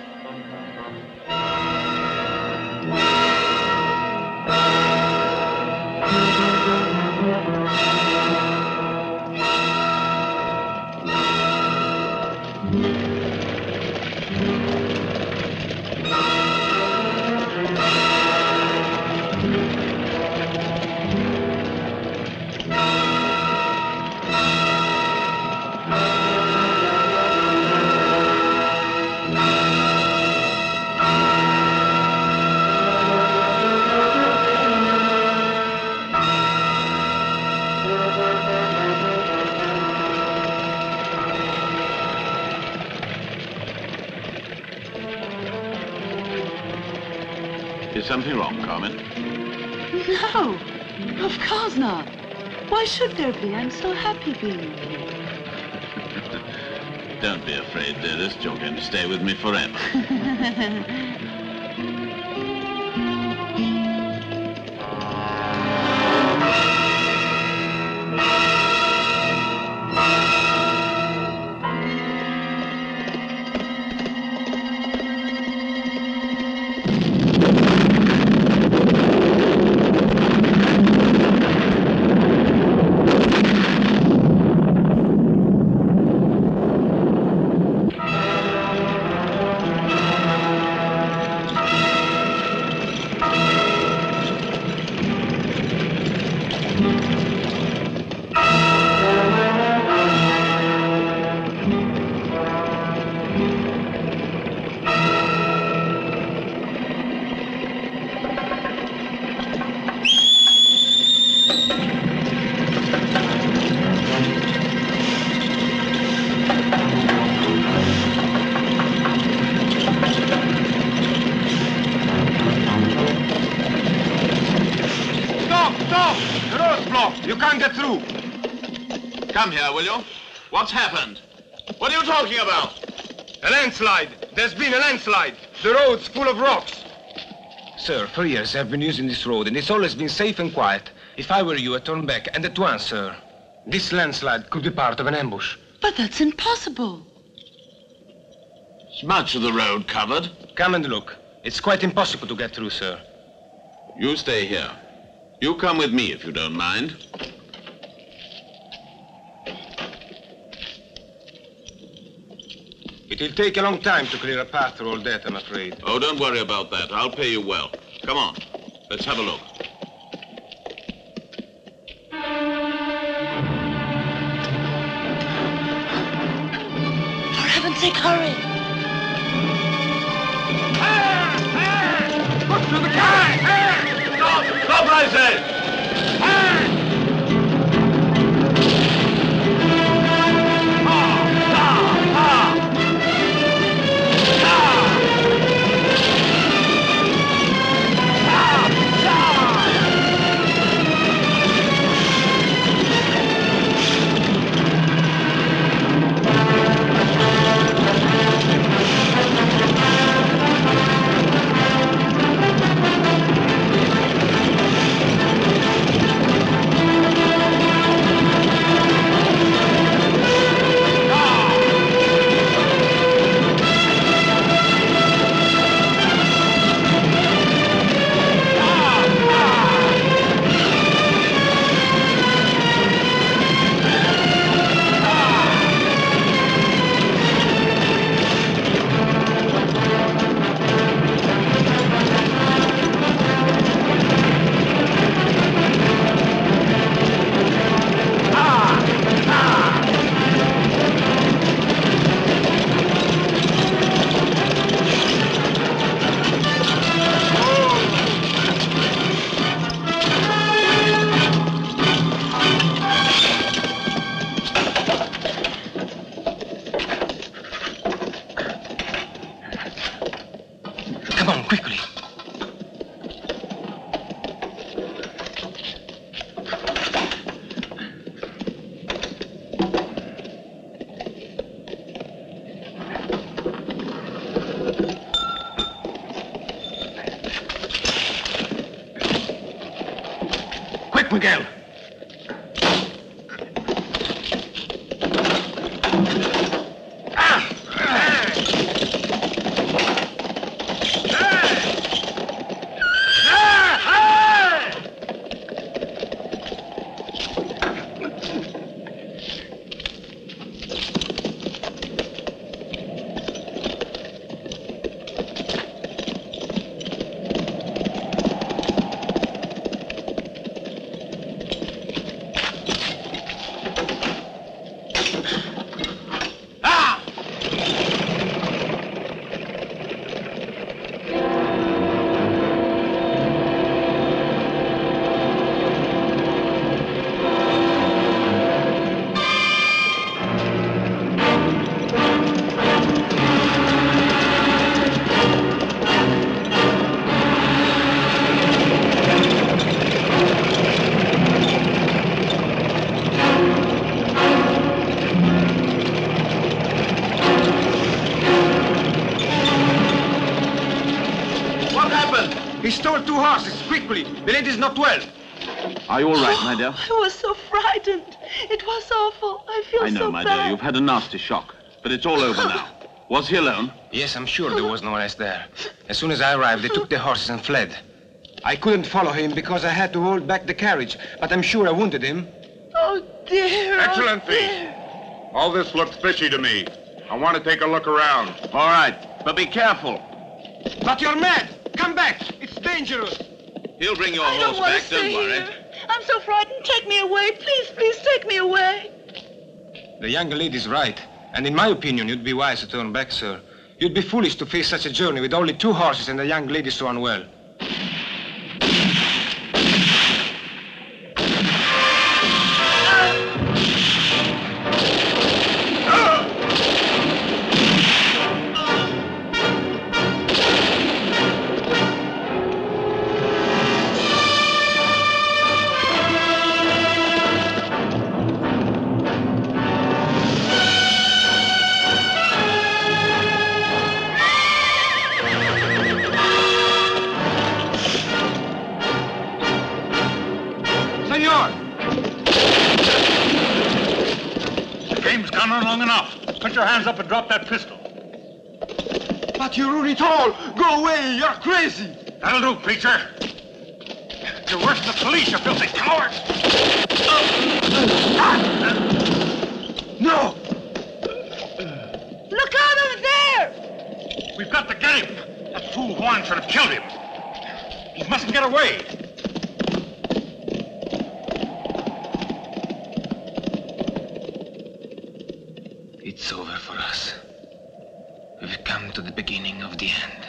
Is something wrong, Carmen? No, of course not. Why should there be? I'm so happy being with you. Don't be afraid, dearest. You're going to stay with me forever. Come here, will you? What's happened? What are you talking about? A landslide. There's been a landslide. The road's full of rocks. Sir, for years I've been using this road, and it's always been safe and quiet. If I were you, I'd turn back, and at once, sir. This landslide could be part of an ambush. But that's impossible. Is much of the road covered? Come and look. It's quite impossible to get through, sir. You stay here. You come with me, if you don't mind. It'll take a long time to clear a path through all that, I'm afraid. Oh, don't worry about that. I'll pay you well. Come on. Let's have a look. For heaven's sake, hurry! Push through the car! Stop! Stop, I say! quickly. Quick, Miguel. He stole 2 horses, quickly. The lady's not well. Are you all right, my dear? I was so frightened. It was awful. I feel I know, so my bad. dear. You've had a nasty shock. But it's all over now. Was he alone? Yes, I'm sure there was no one else there. As soon as I arrived, they took the horses and fled. I couldn't follow him because I had to hold back the carriage, but I'm sure I wounded him. Oh, dear. Excellency. Oh, dear. All this looks fishy to me. I want to take a look around. All right, but be careful. But you're mad. Come back. It's dangerous. He'll bring your I don't horse want back, to don't stay worry. here. I'm so frightened. Take me away. Please, please take me away. The young lady's right. And in my opinion, you'd be wise to turn back, sir. You'd be foolish to face such a journey with only 2 horses and a young lady so unwell. Long enough. Put your hands up and drop that pistol. But you ruined it all. Go away. You're crazy. That'll do, preacher. You're worse than the police, you filthy coward. No. Look out over there. We've got to get him. That fool Juan should have killed him. He mustn't get away. It's over for us. We've come to the beginning of the end.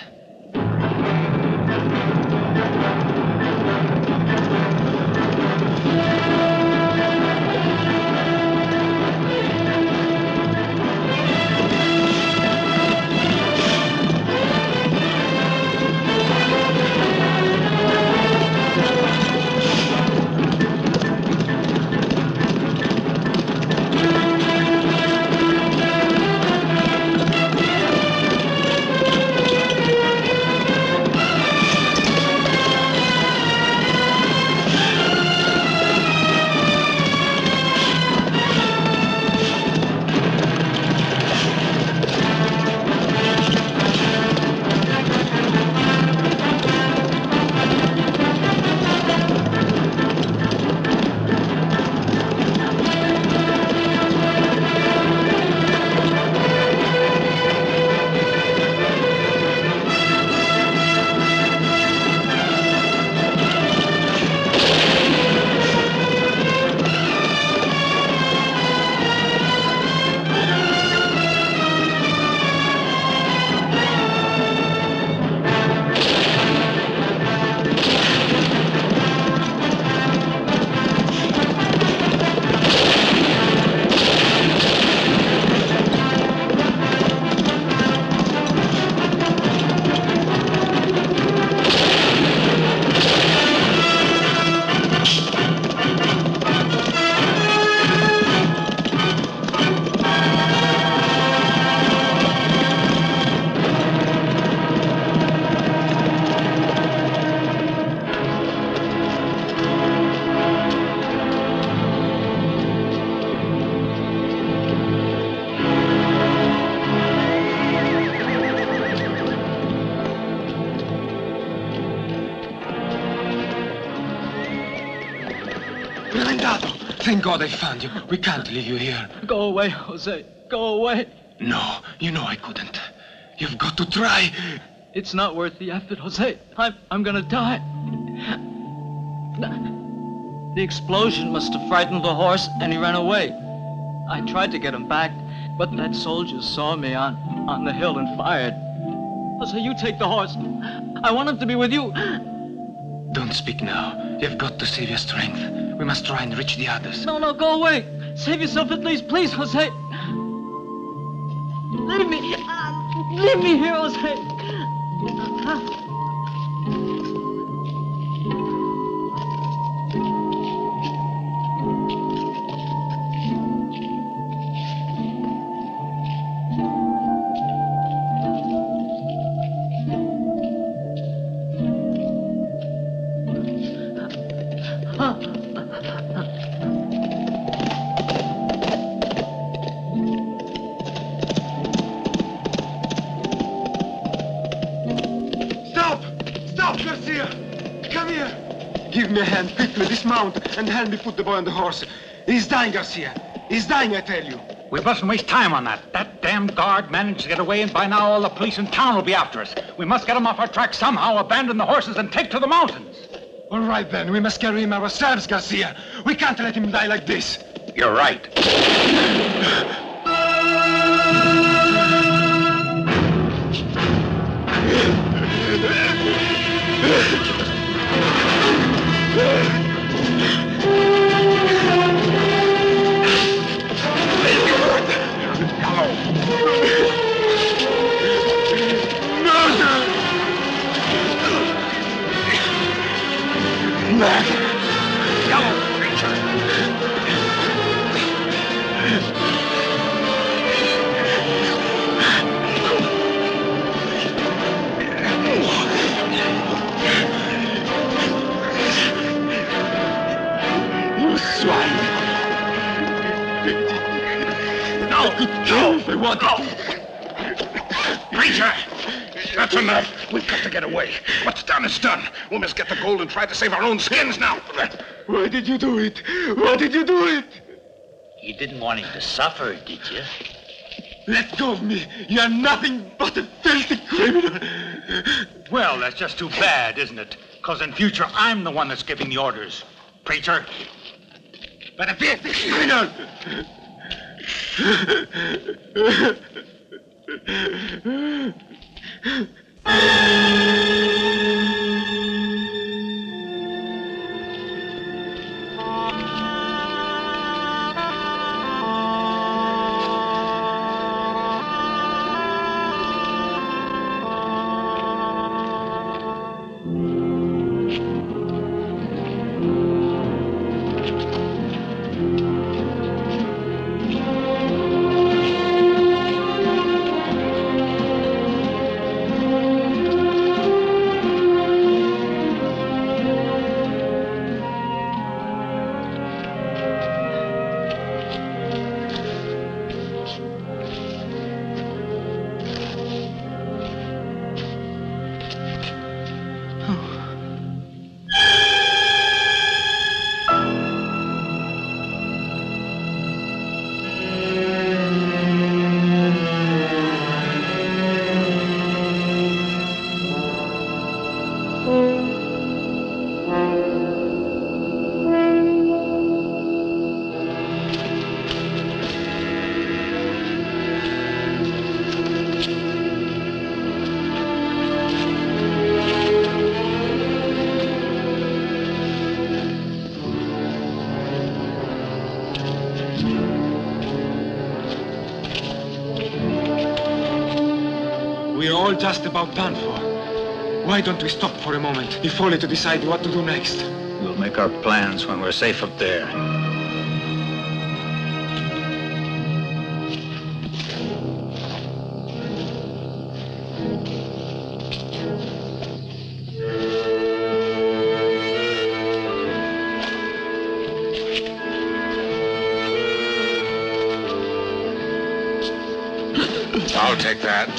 Reventado! Thank God I found you. We can't leave you here. Go away, Jose. Go away. No, you know I couldn't. You've got to try. It's not worth the effort, Jose. I'm gonna die. The explosion must have frightened the horse, and he ran away. I tried to get him back, but that soldier saw me on the hill and fired. Jose, you take the horse. I want him to be with you. Don't speak now. You've got to save your strength. We must try and reach the others. No, go away. Save yourself at least, please, Jose. Leave me. Leave me here, Jose. Give me a hand, quickly, dismount, and help me put the boy on the horse. He's dying, Garcia. He's dying, I tell you. We mustn't waste time on that. That damn guard managed to get away, and by now all the police in town will be after us. We must get him off our track somehow, abandon the horses, and take to the mountains. All right, then. We must carry him ourselves, Garcia. We can't let him die like this. You're right. Preacher! That's enough. We've got to get away. What's done is done. We must get the gold and try to save our own skins now. Why did you do it? Why did you do it? You didn't want him to suffer, did you? Let go of me. You're nothing but a filthy criminal. Well, that's just too bad, isn't it? Because in future, I'm the one that's giving the orders. Preacher. But a filthy criminal! We're all just about done for. Why don't we stop for a moment, if only to decide what to do next? We'll make our plans when we're safe up there. I'll take that.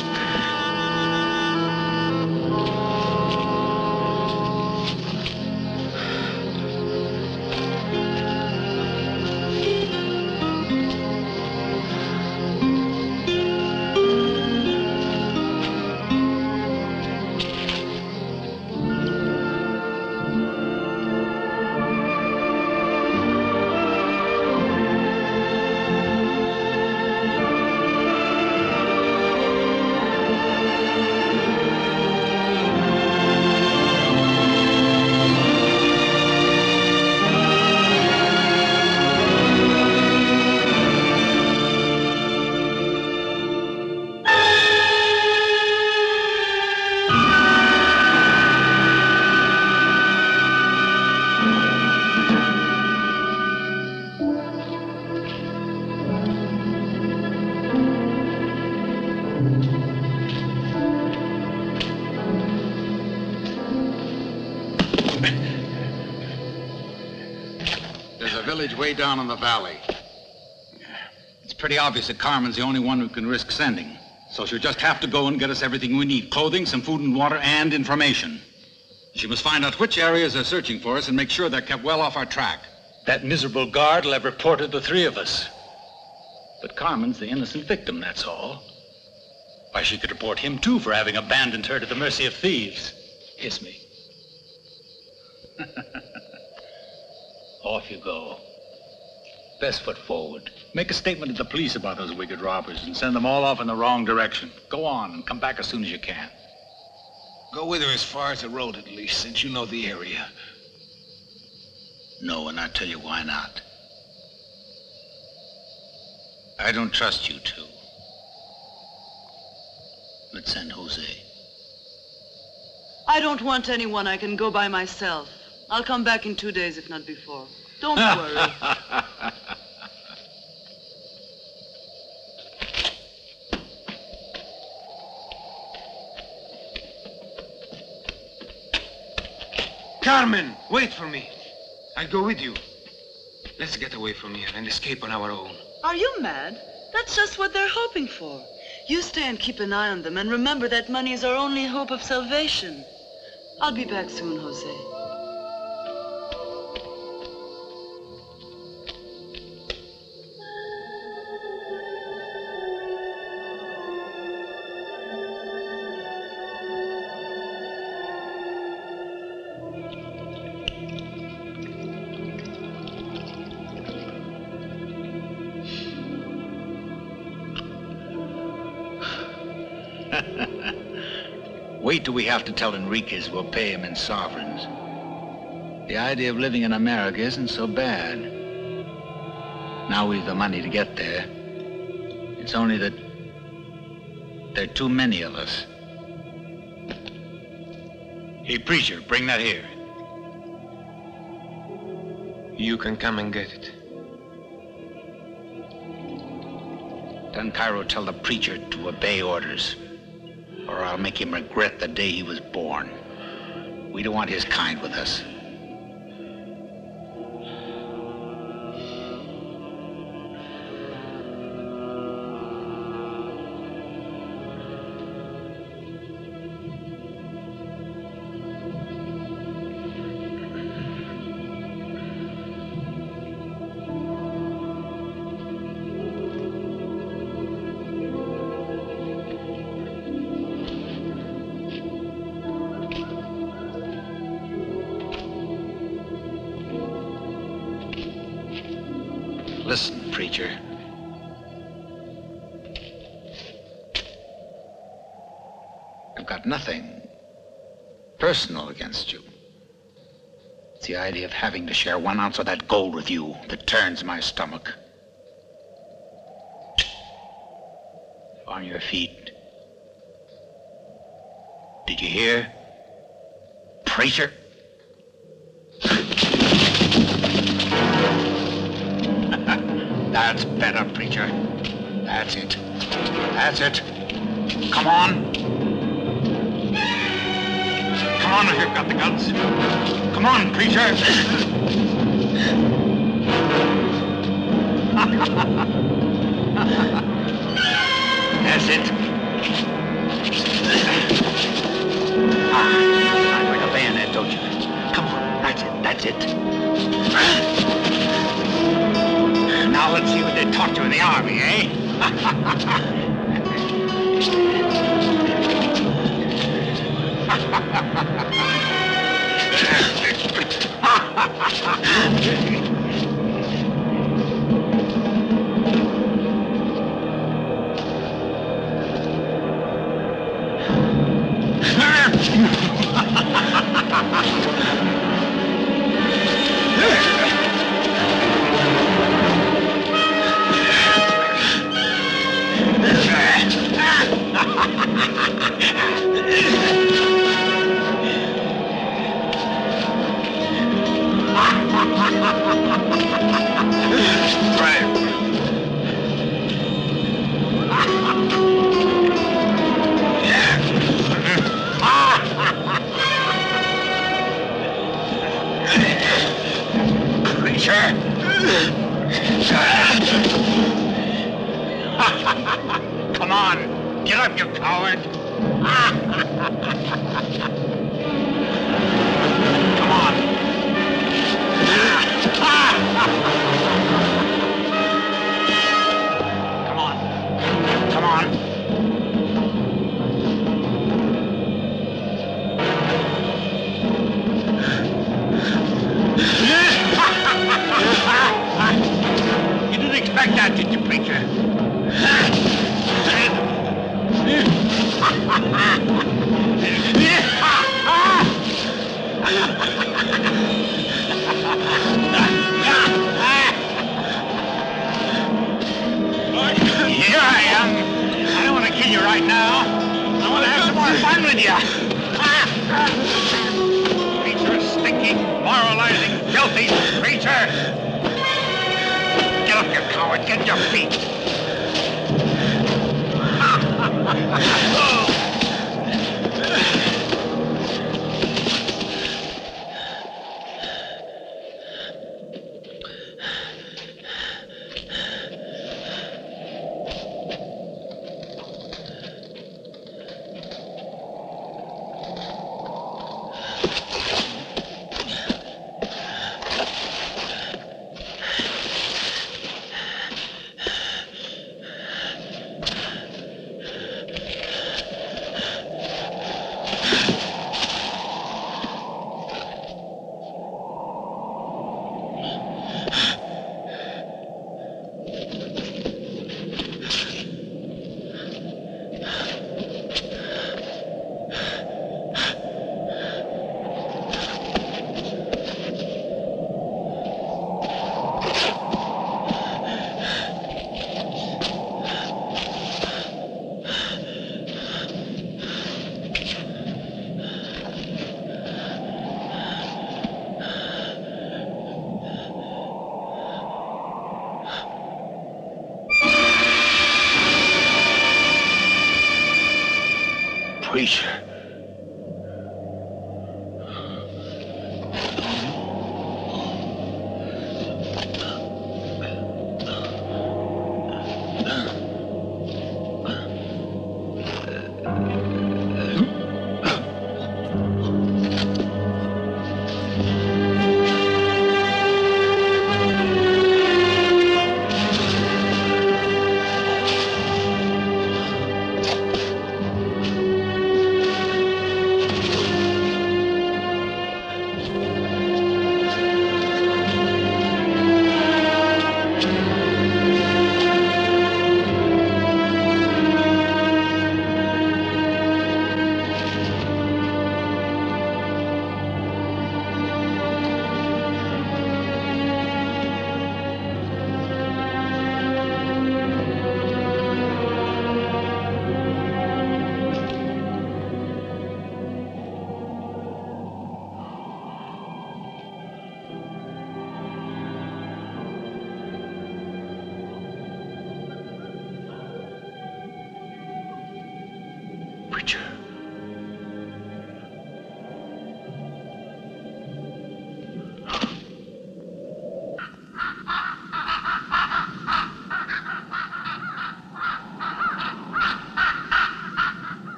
There's a village way down in the valley. It's pretty obvious that Carmen's the only one who can risk sending. So she'll just have to go and get us everything we need. Clothing, some food and water, and information. She must find out which areas they're searching for us and make sure they're kept well off our track. That miserable guard will have reported the three of us. But Carmen's the innocent victim, that's all. Why, she could report him, too, for having abandoned her to the mercy of thieves. Kiss me. Off you go. Best foot forward. Make a statement to the police about those wicked robbers and send them all off in the wrong direction. Go on and come back as soon as you can. Go with her as far as the road, at least, since you know the area. No, and I'll tell you why not. I don't trust you two. Let's send Jose. I don't want anyone. I can go by myself. I'll come back in 2 days, if not before. Don't worry. Carmen, wait for me. I'll go with you. Let's get away from here and escape on our own. Are you mad? That's just what they're hoping for. You stay and keep an eye on them, and remember that money is our only hope of salvation. I'll be back soon, Jose. Wait till we have to tell Enriquez we'll pay him in sovereigns. The idea of living in America isn't so bad. Now we've the money to get there. It's only that there are too many of us. Hey, preacher, bring that here. You can come and get it. Tell Cairo, tell the preacher to obey orders, or I'll make him regret the day he was born. We don't want his kind with us. Listen, preacher. I've got nothing personal against you. It's the idea of having to share 1 ounce of that gold with you that turns my stomach. On your feet. Did you hear? Preacher? That's better, preacher. That's it. That's it. Come on. Come on, if you've got the guts. Come on, preacher. That's it. Sounds like a bayonet, don't you? Come on, that's it, that's it. Now let's see what they taught you in the army, eh? Come on, get up, you coward. Come on. Come on. Come on. You didn't expect that, did you, preacher? Here I am. I don't want to kill you right now. I want to have some more fun with you. Preacher, stinking, moralizing, filthy preacher. Get up, you coward. Get on your feet. Preacher.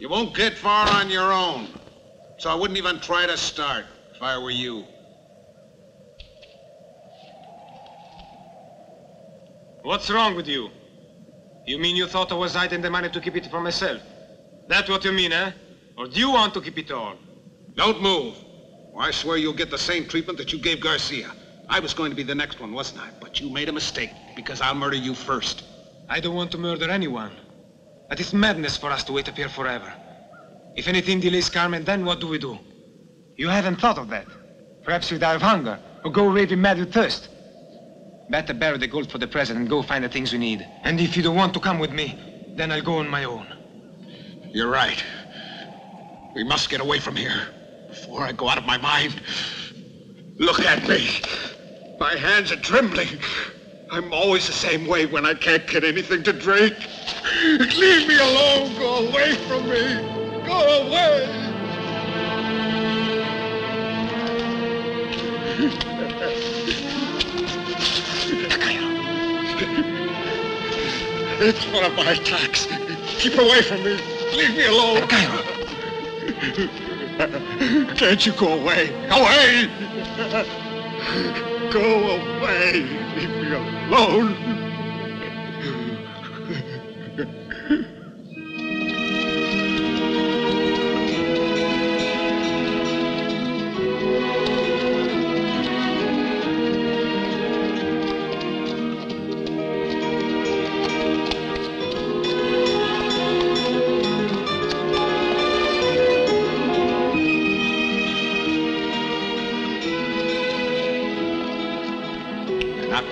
You won't get far on your own. So I wouldn't even try to start if I were you. What's wrong with you? You mean you thought I was hiding the money to keep it for myself? That's what you mean, eh? Or do you want to keep it all? Don't move. Or I swear you'll get the same treatment that you gave Garcia. I was going to be the next one, wasn't I? But you made a mistake, because I'll murder you first. I don't want to murder anyone. But it's madness for us to wait up here forever. If anything delays Carmen, then what do we do? You haven't thought of that. Perhaps we die of hunger, or go raving mad with thirst. Better bury the gold for the present and go find the things we need. And if you don't want to come with me, then I'll go on my own. You're right. We must get away from here before I go out of my mind. Look at me. My hands are trembling. I'm always the same way when I can't get anything to drink. Leave me alone. Go away from me. Go away. It's one of my attacks. Keep away from me. Leave me alone. Can't you go away? Away! Go away. Leave me alone.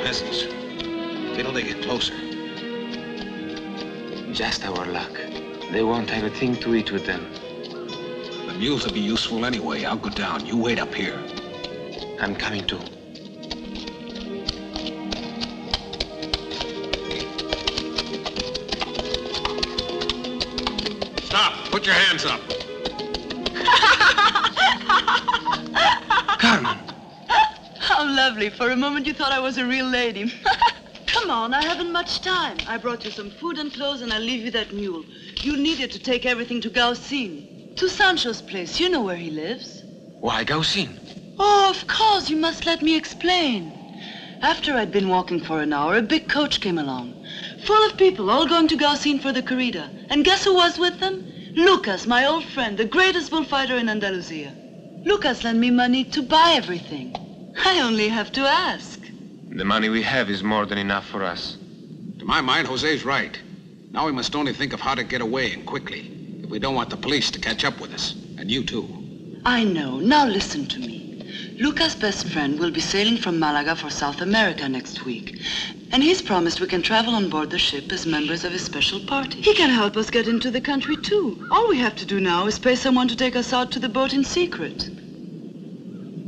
Peasants. Wait till they get closer. Just our luck. They won't have a thing to eat with them. The mules will be useful anyway. I'll go down. You wait up here. I'm coming too. Stop! Put your hands up. Carmen! How lovely. For a moment you thought I was a real lady. Come on, I haven't much time. I brought you some food and clothes and I'll leave you that mule. You need it to take everything to Gaucin. To Sancho's place. You know where he lives. Why Gaucin? Oh, of course. You must let me explain. After I'd been walking for an hour, a big coach came along. Full of people, all going to Gaucin for the corrida. And guess who was with them? Lucas, my old friend, the greatest bullfighter in Andalucia. Lucas lent me money to buy everything. I only have to ask. The money we have is more than enough for us. To my mind, Jose's right. Now we must only think of how to get away, and quickly. If we don't want the police to catch up with us. And you too. I know. Now listen to me. Lucas' best friend will be sailing from Malaga for South America next week. And he's promised we can travel on board the ship as members of his special party. He can help us get into the country too. All we have to do now is pay someone to take us out to the boat in secret.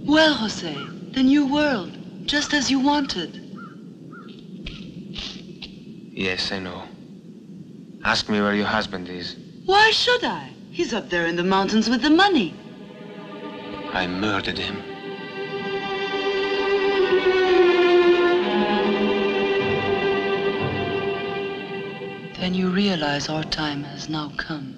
Well, Jose, the new world, just as you wanted. Yes, I know. Ask me where your husband is. Why should I? He's up there in the mountains with the money. I murdered him. Then you realize our time has now come.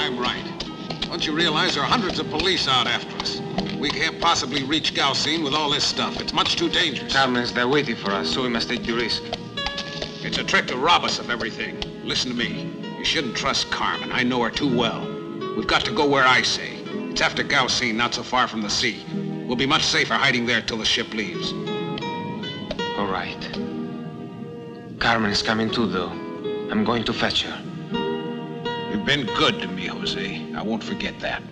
I'm right. Don't you realize there are hundreds of police out after us? We can't possibly reach Gaucin with all this stuff. It's much too dangerous. Carmen's there waiting for us, so we must take the risk. It's a trick to rob us of everything. Listen to me. You shouldn't trust Carmen. I know her too well. We've got to go where I say. It's after Gaucin, not so far from the sea. We'll be much safer hiding there till the ship leaves. All right. Carmen is coming too, though. I'm going to fetch her. You've been good to me, Jose. I won't forget that.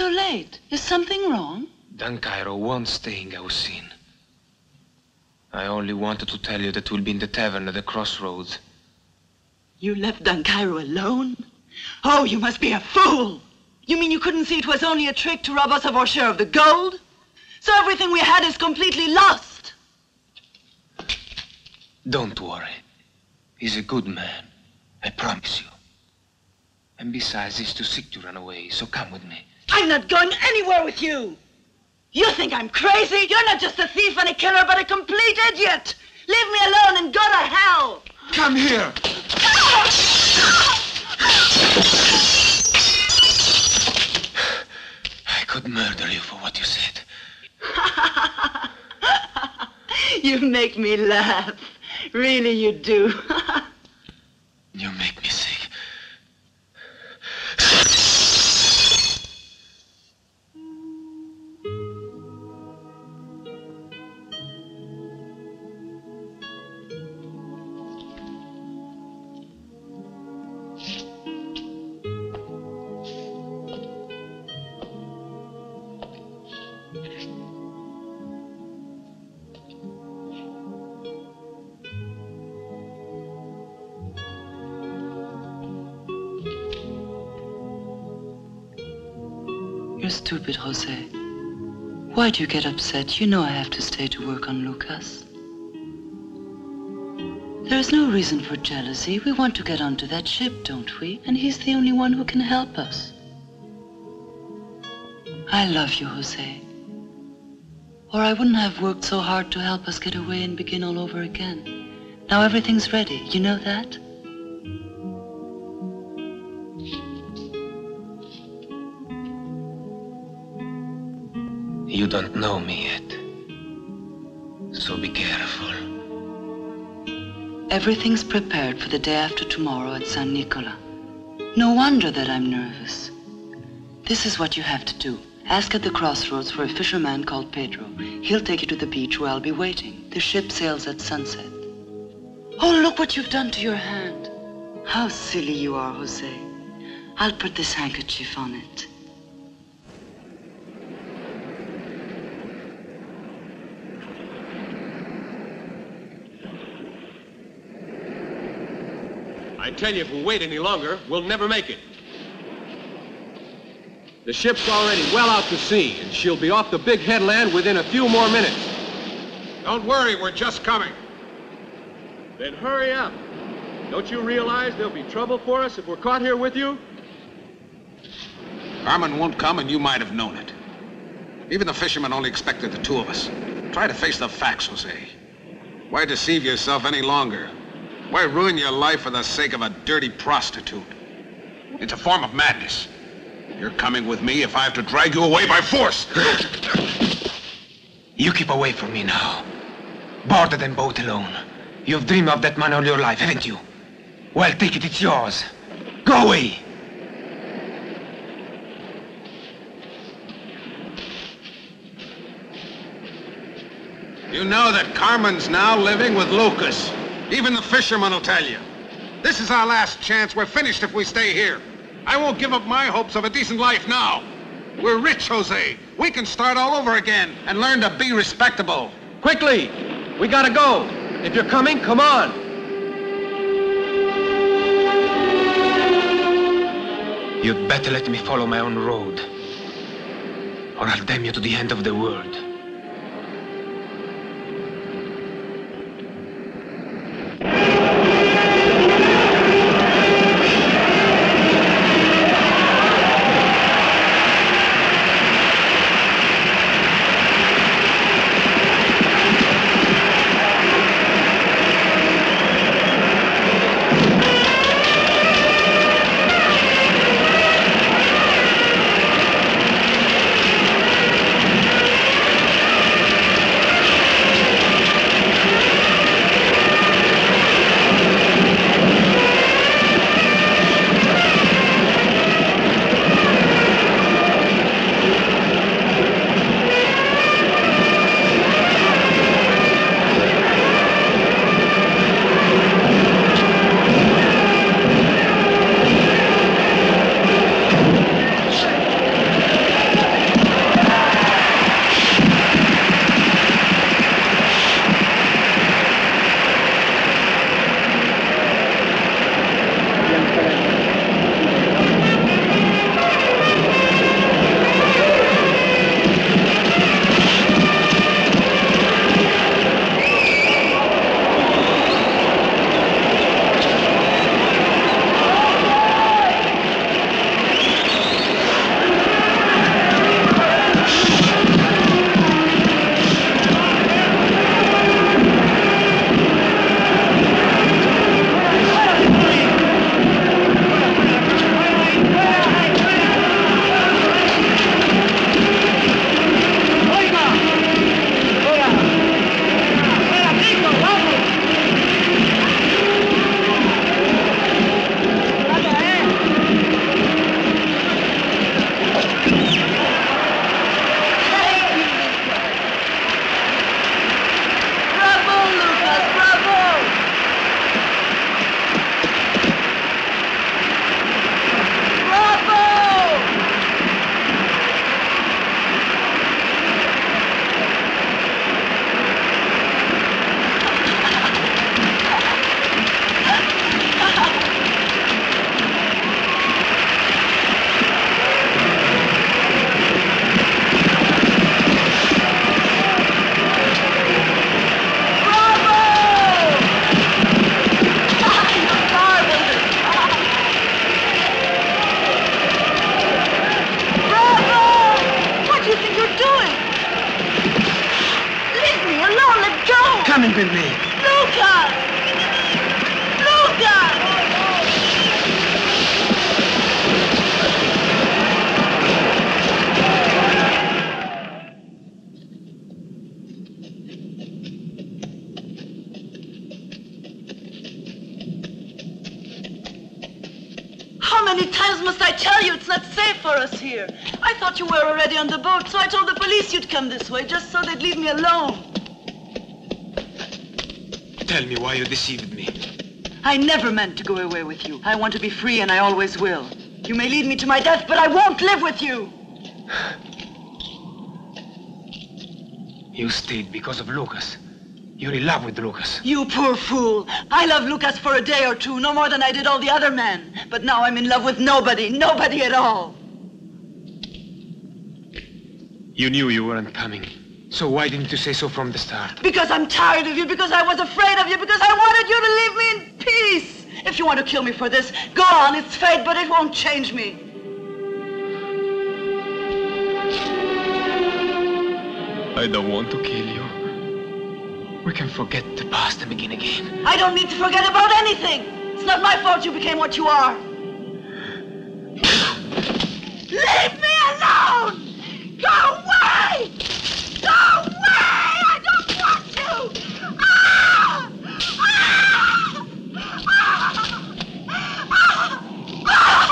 so late? Is something wrong? Don Cairo won't stay in Gaucin. I only wanted to tell you that we'll be in the tavern at the crossroads. You left Don Cairo alone? Oh, you must be a fool! You mean you couldn't see it was only a trick to rob us of our share of the gold? So everything we had is completely lost? Don't worry. He's a good man. I promise you. And besides, he's too sick to run away, so come with me. I'm not going anywhere with you! You think I'm crazy? You're not just a thief and a killer, but a complete idiot! Leave me alone and go to hell! Come here! I could murder you for what you said. You make me laugh. Really, you do. You make me sick. You're stupid, Jose. Why do you get upset? You know I have to stay to work on Lucas. There is no reason for jealousy. We want to get onto that ship, don't we? And he's the only one who can help us. I love you, Jose. Or I wouldn't have worked so hard to help us get away and begin all over again. Now everything's ready. You know that? You don't know me yet. So be careful. Everything's prepared for the day after tomorrow at San Nicola. No wonder that I'm nervous. This is what you have to do. Ask at the crossroads for a fisherman called Pedro. He'll take you to the beach where I'll be waiting. The ship sails at sunset. Oh, look what you've done to your hand. How silly you are, Jose. I'll put this handkerchief on it. I tell you, if we wait any longer, we'll never make it. The ship's already well out to sea, and she'll be off the big headland within a few more minutes. Don't worry, we're just coming. Then hurry up. Don't you realize there'll be trouble for us if we're caught here with you? Carmen won't come, and you might have known it. Even the fishermen only expected the two of us. Try to face the facts, Jose. Why deceive yourself any longer? Why ruin your life for the sake of a dirty prostitute? It's a form of madness. You're coming with me if I have to drag you away by force. You keep away from me now. Boarded and boat alone. You've dreamed of that man all your life, haven't you? Well, take it, it's yours. Go away! You know that Carmen's now living with Lucas. Even the fishermen will tell you. This is our last chance. We're finished if we stay here. I won't give up my hopes of a decent life now. We're rich, Jose. We can start all over again and learn to be respectable. Quickly! We gotta go. If you're coming, come on. You'd better let me follow my own road, or I'll damn you to the end of the world. many times must I tell you it's not safe for us here? I thought you were already on the boat, so I told the police you'd come this way, just so they'd leave me alone. Tell me why you deceived me. I never meant to go away with you. I want to be free, and I always will. You may lead me to my death, but I won't live with you. You stayed because of Lucas. You're in love with Lucas. You poor fool. I loved Lucas for a day or two, no more than I did all the other men. But now I'm in love with nobody at all. You knew you weren't coming. So why didn't you say so from the start? Because I'm tired of you, because I was afraid of you, because I wanted you to leave me in peace. If you want to kill me for this, go on, it's fate, but it won't change me. I don't want to kill you. We can forget the past and begin again. I don't need to forget about anything. It's not my fault you became what you are. Leave me alone! Go away! Go away! I don't want you! Ah!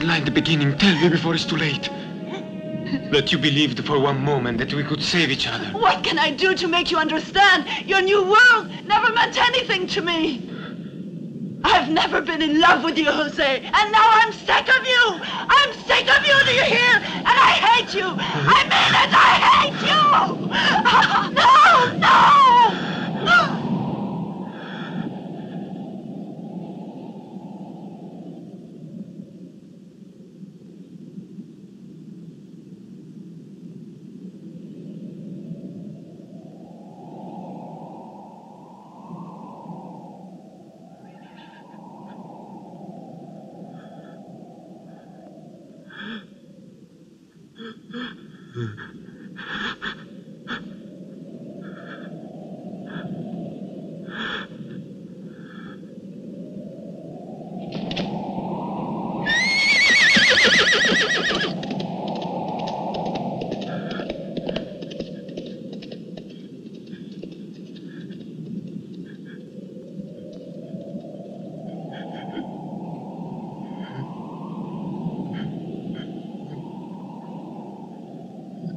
In the beginning, tell me before it's too late. That you believed for one moment that we could save each other. What can I do to make you understand? Your new world never meant anything to me. I've never been in love with you, Jose, and now I'm sick of you. I'm sick of you, do you hear? And I hate you. I mean it, I hate you. No, no.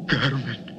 Carmen.